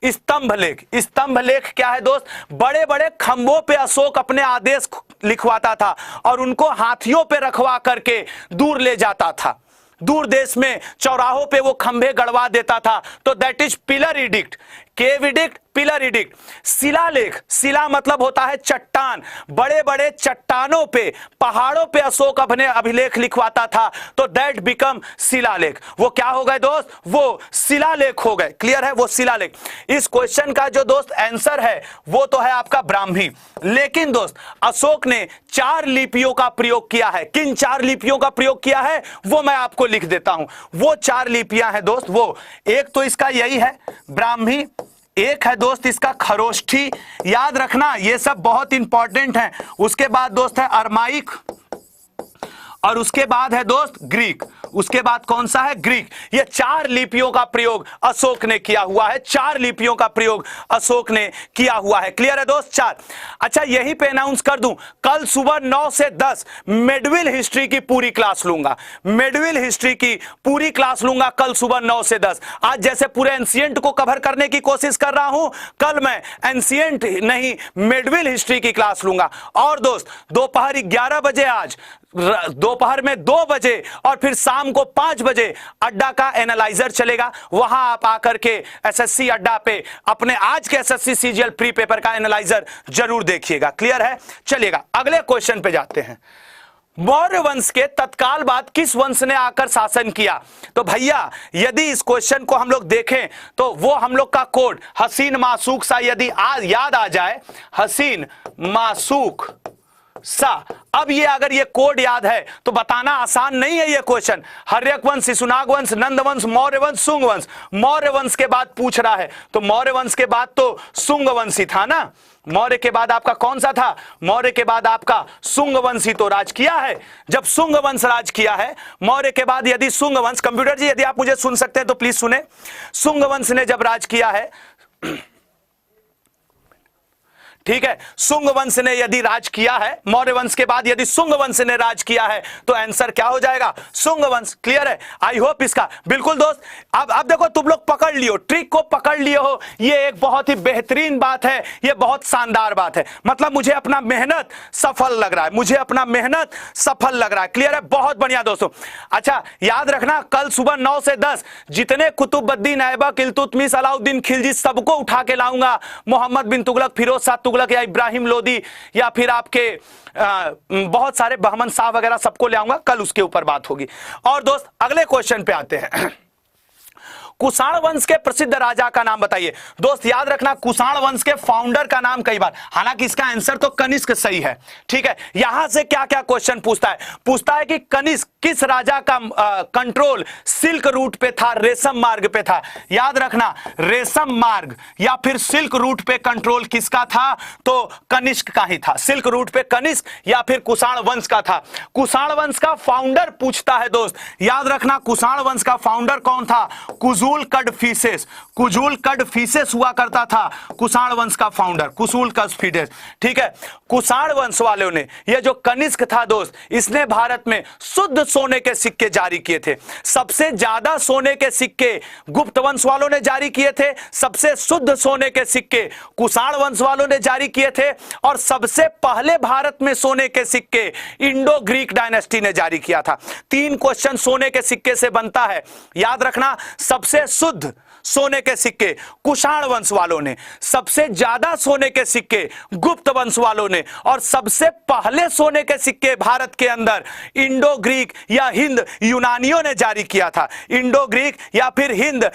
A: स्तंभ लेख, स्तंभ लेख क्या है दोस्त, बड़े बड़े खंभों पे अशोक अपने आदेश लिखवाता था और उनको हाथियों पे रखवा करके दूर ले जाता था, दूर देश में चौराहों पे वो खंभे गड़वा देता था। तो that is pillar addict, cave addict, pillar edict. शिलालेख, शिला मतलब होता है चट्टान, बड़े बड़े चट्टानों पे, पहाड़ों पे अशोक अपने अभिलेख लिखवाता था, तो दैट बिकम शिलालेख। वो क्या हो गए दोस्त? वो शिलालेख हो गए। क्लियर है? वो शिलालेख। इस क्वेश्चन का जो दोस्त आंसर है वो तो है आपका ब्राह्मी। लेकिन दोस्त अशोक ने 4 लिपियों का प्रयोग किया है। किन 4 लिपियों का प्रयोग किया है वो मैं आपको लिख देता हूं। वो 4 लिपियां हैं दोस्त, वो एक तो इसका यही है ब्राह्मी, एक है दोस्त इसका खरोष्ठी, याद रखना ये सब बहुत इंपॉर्टेंट है। उसके बाद दोस्त है अरमाइक, और उसके बाद है दोस्त ग्रीक। उसके बाद कौन सा है? ग्रीक। ये 4 लिपियों का प्रयोग अशोक ने किया हुआ है। 4 लिपियों का प्रयोग अशोक ने किया हुआ है। क्लियर है दोस्त? 4। अच्छा, यहीं पे अनाउंस कर दूं, कल सुबह 9 से 10 मेडविल हिस्ट्री की पूरी क्लास लूंगा। मेडविल हिस्ट्री की पूरी क्लास लूंगा कल सुबह 9 से 10। आज जैसे पूरे एंशिएंट को कवर करने की कोशिश कर रहा हूं, कल मैं एंशिएंट नहीं मेडविल हिस्ट्री की क्लास लूंगा। और दोस्त दोपहर 11 बजे, आज दोपहर में 2 बजे और फिर शाम को 5 बजे अड्डा का एनालाइजर चलेगा। वहां आप आकर के एसएससी अड्डा पे अपने आज के एसएससी सीजीएल प्री पेपर का एनालाइजर जरूर देखिएगा। क्लियर है? चलिएगा अगले क्वेश्चन पे जाते हैं। मौर्य वंश के तत्काल बाद किस वंश ने आकर शासन किया? तो भैया यदि इस क्वेश्चन को हम लोग देखें तो वो हम लोग का कोड हसीन मासूक सा यदि याद आ जाए, हसीन मासूक सा। अब ये अगर ये कोड याद है तो बताना आसान नहीं है ये क्वेश्चन। हर्यक वंश, शिशुनाग वंश, नंद वंश, मौर्य वंश, शुंग वंश। मौर्य वंश के बाद पूछ रहा है तो मौर्य वंश के बाद तो शुंग वंश ही था ना। मौर्य के बाद आपका कौन सा था? मौर्य के बाद आपका शुंग वंश ही तो राज किया है। जब शुंग वंश राज किया है, मौर्य के बाद यदि शुंग वंश, कंप्यूटर जी यदि आप मुझे सुन सकते हैं तो प्लीज सुने। शुंग वंश ने जब राज किया है, ठीक है, शुंग वंश ने यदि राज किया है, मौर्य वंश के बाद यदि शुंग वंश ने राज किया है तो आंसर क्या हो जाएगा? शुंग वंश। क्लियर है? आई होप इसका बिल्कुल दोस्त। अब देखो तुम लोग पकड़ लियो, ट्रिक को पकड़ लिए हो। ये एक बहुत ही बेहतरीन बात है, ये बहुत शानदार बात है। मतलब मुझे अपना मेहनत सफल लग रहा है, मुझे अपना मेहनत सफल लग रहा है। क्लियर है? बहुत बढ़िया दोस्तों। अच्छा याद रखना, कल सुबह 9 से 10 जितने कुतुबुद्दीन ऐबक, इल्तुतमिश, अलाउद्दीन खिलजी सबको उठा के लाऊंगा। मोहम्मद बिन तुगलक, फिरोज शाह तुगलक या इब्राहिम लोदी या फिर आपके बहुत सारे बहमन शाह वगैरह सबको ले आऊंगा। कल उसके ऊपर बात होगी। और दोस्त अगले क्वेश्चन पे आते हैं। कुषाण वंश के प्रसिद्ध राजा का नाम बताइए। दोस्त याद रखना, कुषाण वंश के फाउंडर का नाम कई बार, हालांकि इसका आंसर तो कनिष्क सही है। ठीक है, यहां से क्या क्या क्वेश्चन पूछता है? पूछता है कि कनिष्क किस राजा का कंट्रोल सिल्क रूट पे था, रेशम मार्ग पे था। याद रखना, रेशम मार्ग या फिर सिल्क रूट पे कंट्रोल किसका था? तो कनिष्क का ही था। सिल्क रूट पे कनिष्क या फिर कुषाण वंश का था। कुषाण वंश का फाउंडर पूछता है दोस्त। याद रखना, कुषाण वंश का फाउंडर कौन था? कुजुल कड़फिसेस। कुजुल कड़फिसेस हुआ करता था कुषाण वंश का फाउंडर, कुजुल कड़फिसेस। ठीक है, कुषाण वंश वालों ने, ये जो कनिष्क था दोस्त, इसने भारत में शुद्ध सोने के सिक्के जारी किए थे। सबसे ज्यादा सोने के सिक्के गुप्त वंश वालों ने जारी किए थे, सबसे शुद्ध सोने के सिक्के कुषाण वंश वालों ने जारी किए थे, और सबसे पहले भारत में सोने के सिक्के इंडो ग्रीक डायनेस्टी ने जारी किया था। 3 क्वेश्चन सोने के सिक्के से बनता है। याद रखना, सबसे शुद्ध सोने के सिक्के कुषाण वंश वालों ने, सबसे ज्यादा सोने के सिक्के गुप्त वंश वालों ने, और सबसे पहले सोने के सिक्के भारत के अंदर इंडो ग्रीक या हिंद यूनानियों ने जारी किया था। इंडो ग्रीक या फिर हिंद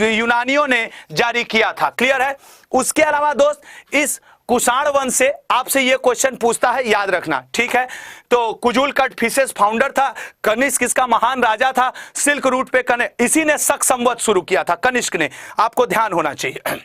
A: यूनानियों ने जारी किया था। क्लियर है? उसके अलावा दोस्त इस कुषाण वंश से आपसे यह क्वेश्चन पूछता है, याद रखना। ठीक है, तो कुजुल कड़फिसेस फाउंडर था, कनिष्क इसका महान राजा था, सिल्क रूट पे इसी ने शक संवत शुरू किया था, कनिष्क ने। आपको ध्यान होना चाहिए।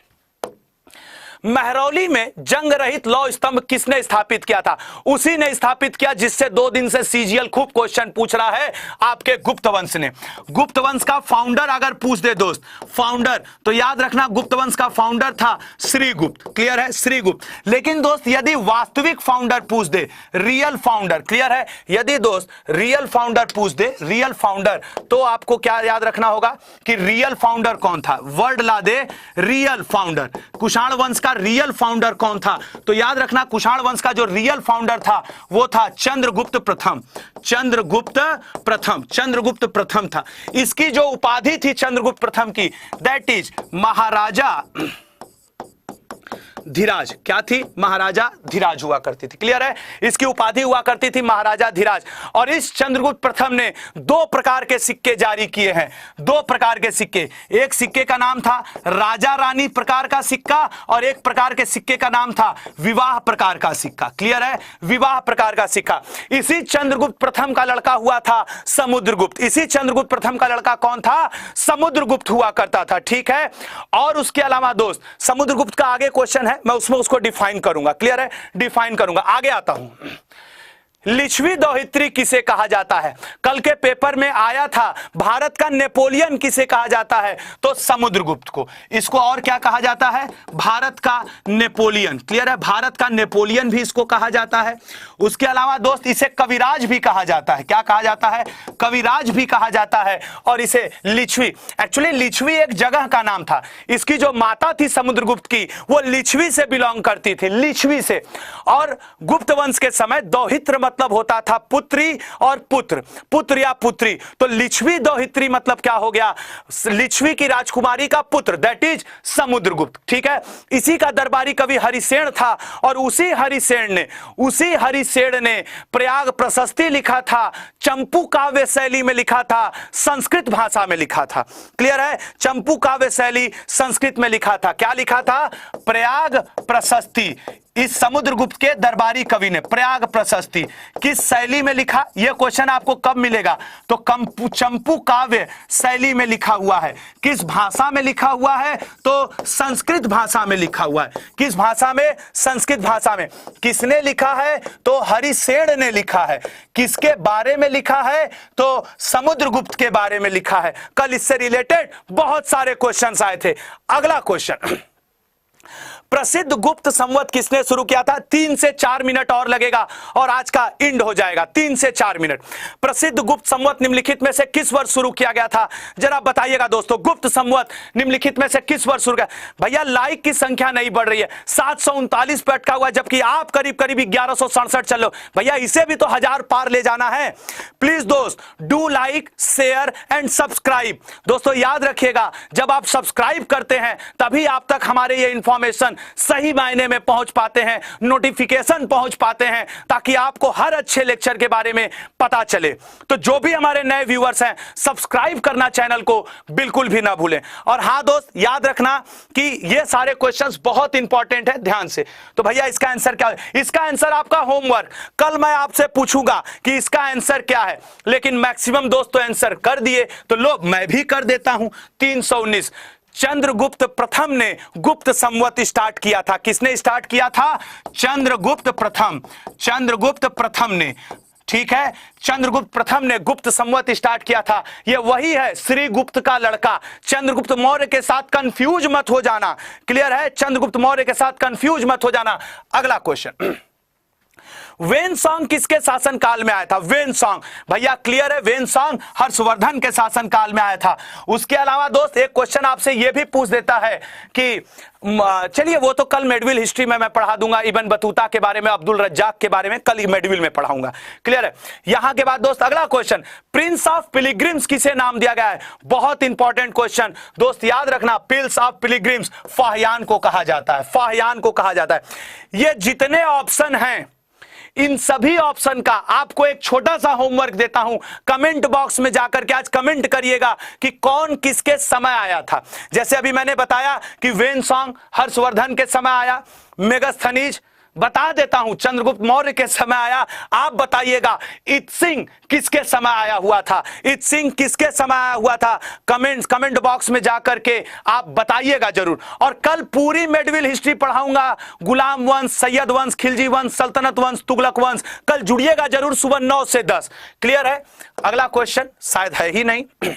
A: महरौली में जंग रहित लौ स्तंभ किसने स्थापित किया था? उसी ने स्थापित किया जिससे 2 दिन से सीजीएल खूब क्वेश्चन पूछ रहा है, आपके गुप्त वंश ने। गुप्त वंश का फाउंडर अगर पूछ दे दोस्त, फाउंडर, तो याद रखना गुप्त वंश का फाउंडर था श्रीगुप्त। क्लियर है? श्रीगुप्त। लेकिन दोस्त यदि वास्तविक फाउंडर पूछ दे, रियल फाउंडर, क्लियर है, यदि दोस्त रियल फाउंडर पूछ दे, रियल फाउंडर, तो आपको क्या याद रखना होगा कि रियल फाउंडर कौन था? वर्ड ला दे, रियल फाउंडर। कुषाण वंश रियल फाउंडर कौन था? तो याद रखना, कुषाण वंश का जो रियल फाउंडर था वो था चंद्रगुप्त प्रथम। चंद्रगुप्त प्रथम, चंद्रगुप्त प्रथम था। इसकी जो उपाधि थी चंद्रगुप्त प्रथम की, दैट इज महाराजा धीराज क्या थी? महाराजा धीराज हुआ करती थी। क्लियर है? इसकी उपाधि हुआ करती थी महाराजा धीराज। और इस चंद्रगुप्त प्रथम ने 2 प्रकार के सिक्के जारी किए हैं, 2 प्रकार के सिक्के। एक सिक्के का नाम था राजा रानी प्रकार का सिक्का और एक प्रकार के सिक्के का नाम था विवाह प्रकार का सिक्का। क्लियर है? विवाह प्रकार का सिक्का। इसी चंद्रगुप्त प्रथम का लड़का हुआ था समुद्रगुप्त। इसी चंद्रगुप्त प्रथम का लड़का कौन था? समुद्रगुप्त हुआ करता था। ठीक है? और उसके अलावा दोस्त समुद्रगुप्त का आगे क्वेश्चन है, मैं उसमें उसको डिफाइन करूंगा। क्लियर है? डिफाइन करूंगा। आगे आता हूं। लिच्छवी दोहित्री किसे कहा जाता है? कल के पेपर में आया था भारत का नेपोलियन किसे कहा जाता है? तो समुद्रगुप्त को। इसको और क्या कहा जाता है? भारत का नेपोलियन। क्लियर है? भारत का नेपोलियन भी इसको कहा जाता है। उसके अलावा दोस्त इसे कविराज भी कहा जाता है। क्या कहा जाता है? कविराज भी कहा जाता है। और इसे लिच्छवी, एक्चुअली लिच्छवी एक जगह का नाम था। इसकी जो माता थी समुद्रगुप्त की, वो लिच्छवी से बिलोंग करती थी, लिच्छवी से। और गुप्त वंश के समय दोहित्र मतलब होता था पुत्री और पुत्र, पुत्र या पुत्री। तो लिच्छवी दोहित्री मतलब क्या हो गया? लिच्छवी की राजकुमारी का पुत्र, दैट इज समुद्रगुप्त। ठीक है? इसी का दरबारी कवि हरिसेन था और उसी हरिसेन ने प्रयाग प्रशस्ति लिखा था, चंपू काव्य शैली में लिखा था, संस्कृत भाषा में लिखा था। क्लियर है? चंपू काव्य शैली संस्कृत में लिखा था। क्या लिखा था? प्रयाग प्रशस्ति। इस समुद्रगुप्त के दरबारी कवि ने प्रयाग प्रशस्ति किस शैली में लिखा? यह क्वेश्चन आपको कब मिलेगा? तो चंपू काव्य शैली में लिखा हुआ है। किस भाषा में लिखा हुआ है? तो संस्कृत भाषा में लिखा हुआ है। किस भाषा में? संस्कृत भाषा में। किसने लिखा है? तो हरिसेन ने लिखा है। किसके बारे में लिखा है? तो समुद्रगुप्त के बारे में लिखा है। कल इससे रिलेटेड बहुत सारे क्वेश्चंस आए थे। अगला क्वेश्चन, प्रसिद्ध गुप्त संवत किसने शुरू किया था? 3 से 4 मिनट और लगेगा और आज का एंड हो जाएगा। 3 से 4 मिनट। प्रसिद्ध गुप्त संवत निम्नलिखित में से किस वर्ष शुरू किया गया था? जरा बताइएगा दोस्तों, गुप्त संवत निम्नलिखित में से किस वर्ष शुरू किया? भैया लाइक की संख्या नहीं बढ़ रही है, 739 पे अटका हुआ, जबकि आप करीब करीब 1167 चल लो। भैया इसे भी तो 1000 पार ले जाना है। प्लीज दोस्त do like, share and subscribe. दोस्तों याद रखिएगा, जब आप सब्सक्राइब करते हैं तभी आप तक हमारे ये इंफॉर्मेशन सही मायने में पहुंच पाते हैं, नोटिफिकेशन पहुंच पाते हैं, ताकि आपको हर अच्छे लेक्चर के बारे में पता चले। तो जो भी हमारे नए व्यूअर्स हैं, सब्सक्राइब करना चैनल को बिल्कुल भी ना भूलें। और हां दोस्त याद रखना कि ये सारे क्वेश्चंस बहुत इंपॉर्टेंट है, ध्यान से। तो भैया इसका आंसर क्या है? इसका आंसर आपका होमवर्क। कल मैं आपसे पूछूंगा कि इसका आंसर क्या है, लेकिन मैक्सिमम दोस्तों आंसर कर दिए, तो लो मैं भी कर देता हूं। 319 चंद्रगुप्त प्रथम ने गुप्त संवत स्टार्ट किया था। किसने स्टार्ट किया था? चंद्रगुप्त प्रथम। चंद्रगुप्त प्रथम ने, ठीक है, चंद्रगुप्त प्रथम ने गुप्त संवत स्टार्ट किया था। यह वही है श्रीगुप्त का लड़का। चंद्रगुप्त मौर्य के साथ कंफ्यूज मत हो जाना। क्लियर है? चंद्रगुप्त मौर्य के साथ कंफ्यूज मत हो जाना। अगला क्वेश्चन, वेनसॉन्ग किसके शासनकाल में आया था? वेनसॉन्ग भैया क्लियर है, वेनसॉन्ग हर्षवर्धन के शासनकाल में आया था। उसके अलावा दोस्त एक क्वेश्चन आपसे यह भी पूछ देता है कि चलिए वो तो कल मेडविल हिस्ट्री में मैं पढ़ा दूंगा, इब्न बतूता के बारे में, अब्दुल रज्जाक के बारे में कल मेडविल में पढ़ाऊंगा। क्लियर है? यहां के बाद दोस्त अगला क्वेश्चन, प्रिंस ऑफ पिलग्रिम्स किसे नाम दिया गया है? बहुत इंपॉर्टेंट क्वेश्चन दोस्त, याद रखना। प्रिंस ऑफ पिलग्रिम्स फाहियान को कहा जाता है, फाहियान को कहा जाता है। ये जितने ऑप्शन हैं, इन सभी ऑप्शन का आपको एक छोटा सा होमवर्क देता हूं। कमेंट बॉक्स में जाकर के आज कमेंट करिएगा कि कौन किसके समय आया था। जैसे अभी मैंने बताया कि वेनसॉन्ग हर्षवर्धन के समय आया, मेगास्थनीज बता देता हूं चंद्रगुप्त मौर्य के समय आया। आप बताइएगा इत्सिंग किसके समय आया हुआ था? इत्सिंग किसके समय आया हुआ था? कमेंट बॉक्स में जाकर के आप बताइएगा जरूर। और कल पूरी मेडविल हिस्ट्री पढ़ाऊंगा, गुलाम वंश, सैयद वंश, खिलजी वंश, सल्तनत वंश, तुगलक वंश। कल जुड़िएगा जरूर सुबह 9 से 10। क्लियर है? अगला क्वेश्चन शायद है ही नहीं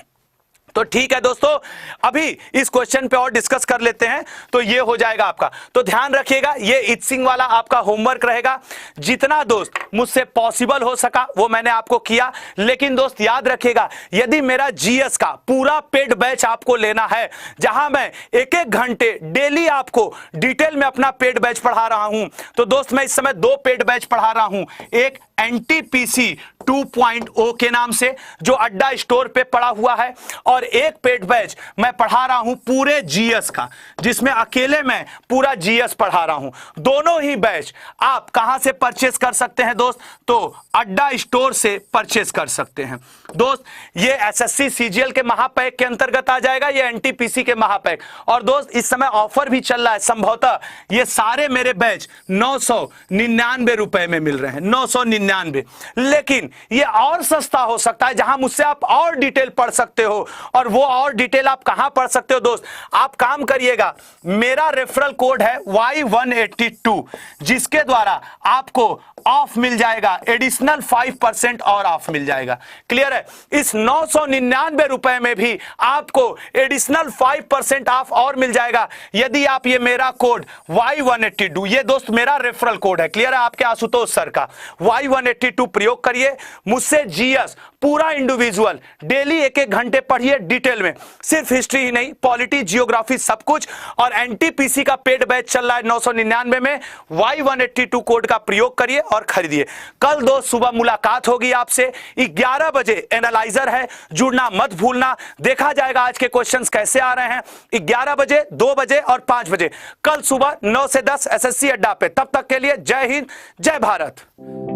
A: तो ठीक है दोस्तों, अभी इस क्वेश्चन पे और डिस्कस कर लेते हैं, तो ये हो जाएगा आपका। तो ध्यान रखिएगा, ये इत्सिंग वाला आपका होमवर्क रहेगा। जितना दोस्त मुझसे पॉसिबल हो सका वो मैंने आपको किया, लेकिन दोस्त याद रखिएगा, यदि मेरा जीएस का पूरा पेड बैच आपको लेना है, जहां मैं 1-1 घंटे डेली आपको डिटेल में अपना पेड बैच पढ़ा रहा हूं, तो दोस्त मैं इस समय 2 पेड बैच पढ़ा रहा हूं। एक एनटीपीसी 2.0 के नाम से, जो अड्डा स्टोर पे पड़ा हुआ है। और एक पेड बैच मैं पढ़ा रहा हूं पूरे जीएस का, जिसमें अकेले मैं पूरा जीएस पढ़ा रहा हूं। दोनों ही बैच आप कहां से परचेस कर सकते हैं दोस्त? तो अड्डा स्टोर से परचेस कर सकते हैं दोस्त। ये एसएससी सीजीएल के महापैक के अंतर्गत आ जाएगा, ये एनटीपीसी के महापैक। और दोस्त इस समय ऑफर भी चल रहा है, संभवतः ये सारे मेरे बैच 999 रुपए में मिल रहे हैं, 999। लेकिन ये और सस्ता हो सकता है, जहां मुझसे आप और डिटेल पढ़ सकते हो। और वो और डिटेल आप कहां पढ़ सकते हो दोस्त? आप काम करिएगा, मेरा रेफरल कोड है Y182, जिसके द्वारा आपको ऑफ मिल जाएगा, एडिशनल 5% और ऑफ मिल जाएगा। क्लियर है? इस 999 रुपए में भी आपको एडिशनल 5% ऑफ और मिल जाएगा यदि आप ये मेरा कोड Y182, ये दोस्त मेरा रेफरल कोड है, क्लियर है, आपके आशुतोष सर का, Y182 प्रयोग करिए। मुझसे जीएस पूरा इंडिविजुअल डेली 1-1 घंटे पढ़िए डिटेल में, सिर्फ हिस्ट्री ही नहीं, पॉलिटी, जियोग्राफी, सब कुछ। और एनटीपीसी का पेड बैच चल रहा है 999 में, Y182 कोड का प्रयोग करिए और खरीदिए। कल दोस्त सुबह मुलाकात होगी आपसे 11 बजे, एनालाइजर है, जुड़ना मत भूलना। देखा जाएगा आज के क्वेश्चंस कैसे आ रहे हैं। 11 बजे, 2 बजे और 5 बजे कल सुबह 9 से 10 एसएससी अड्डा पे। तब तक के लिए जय हिंद, जय भारत।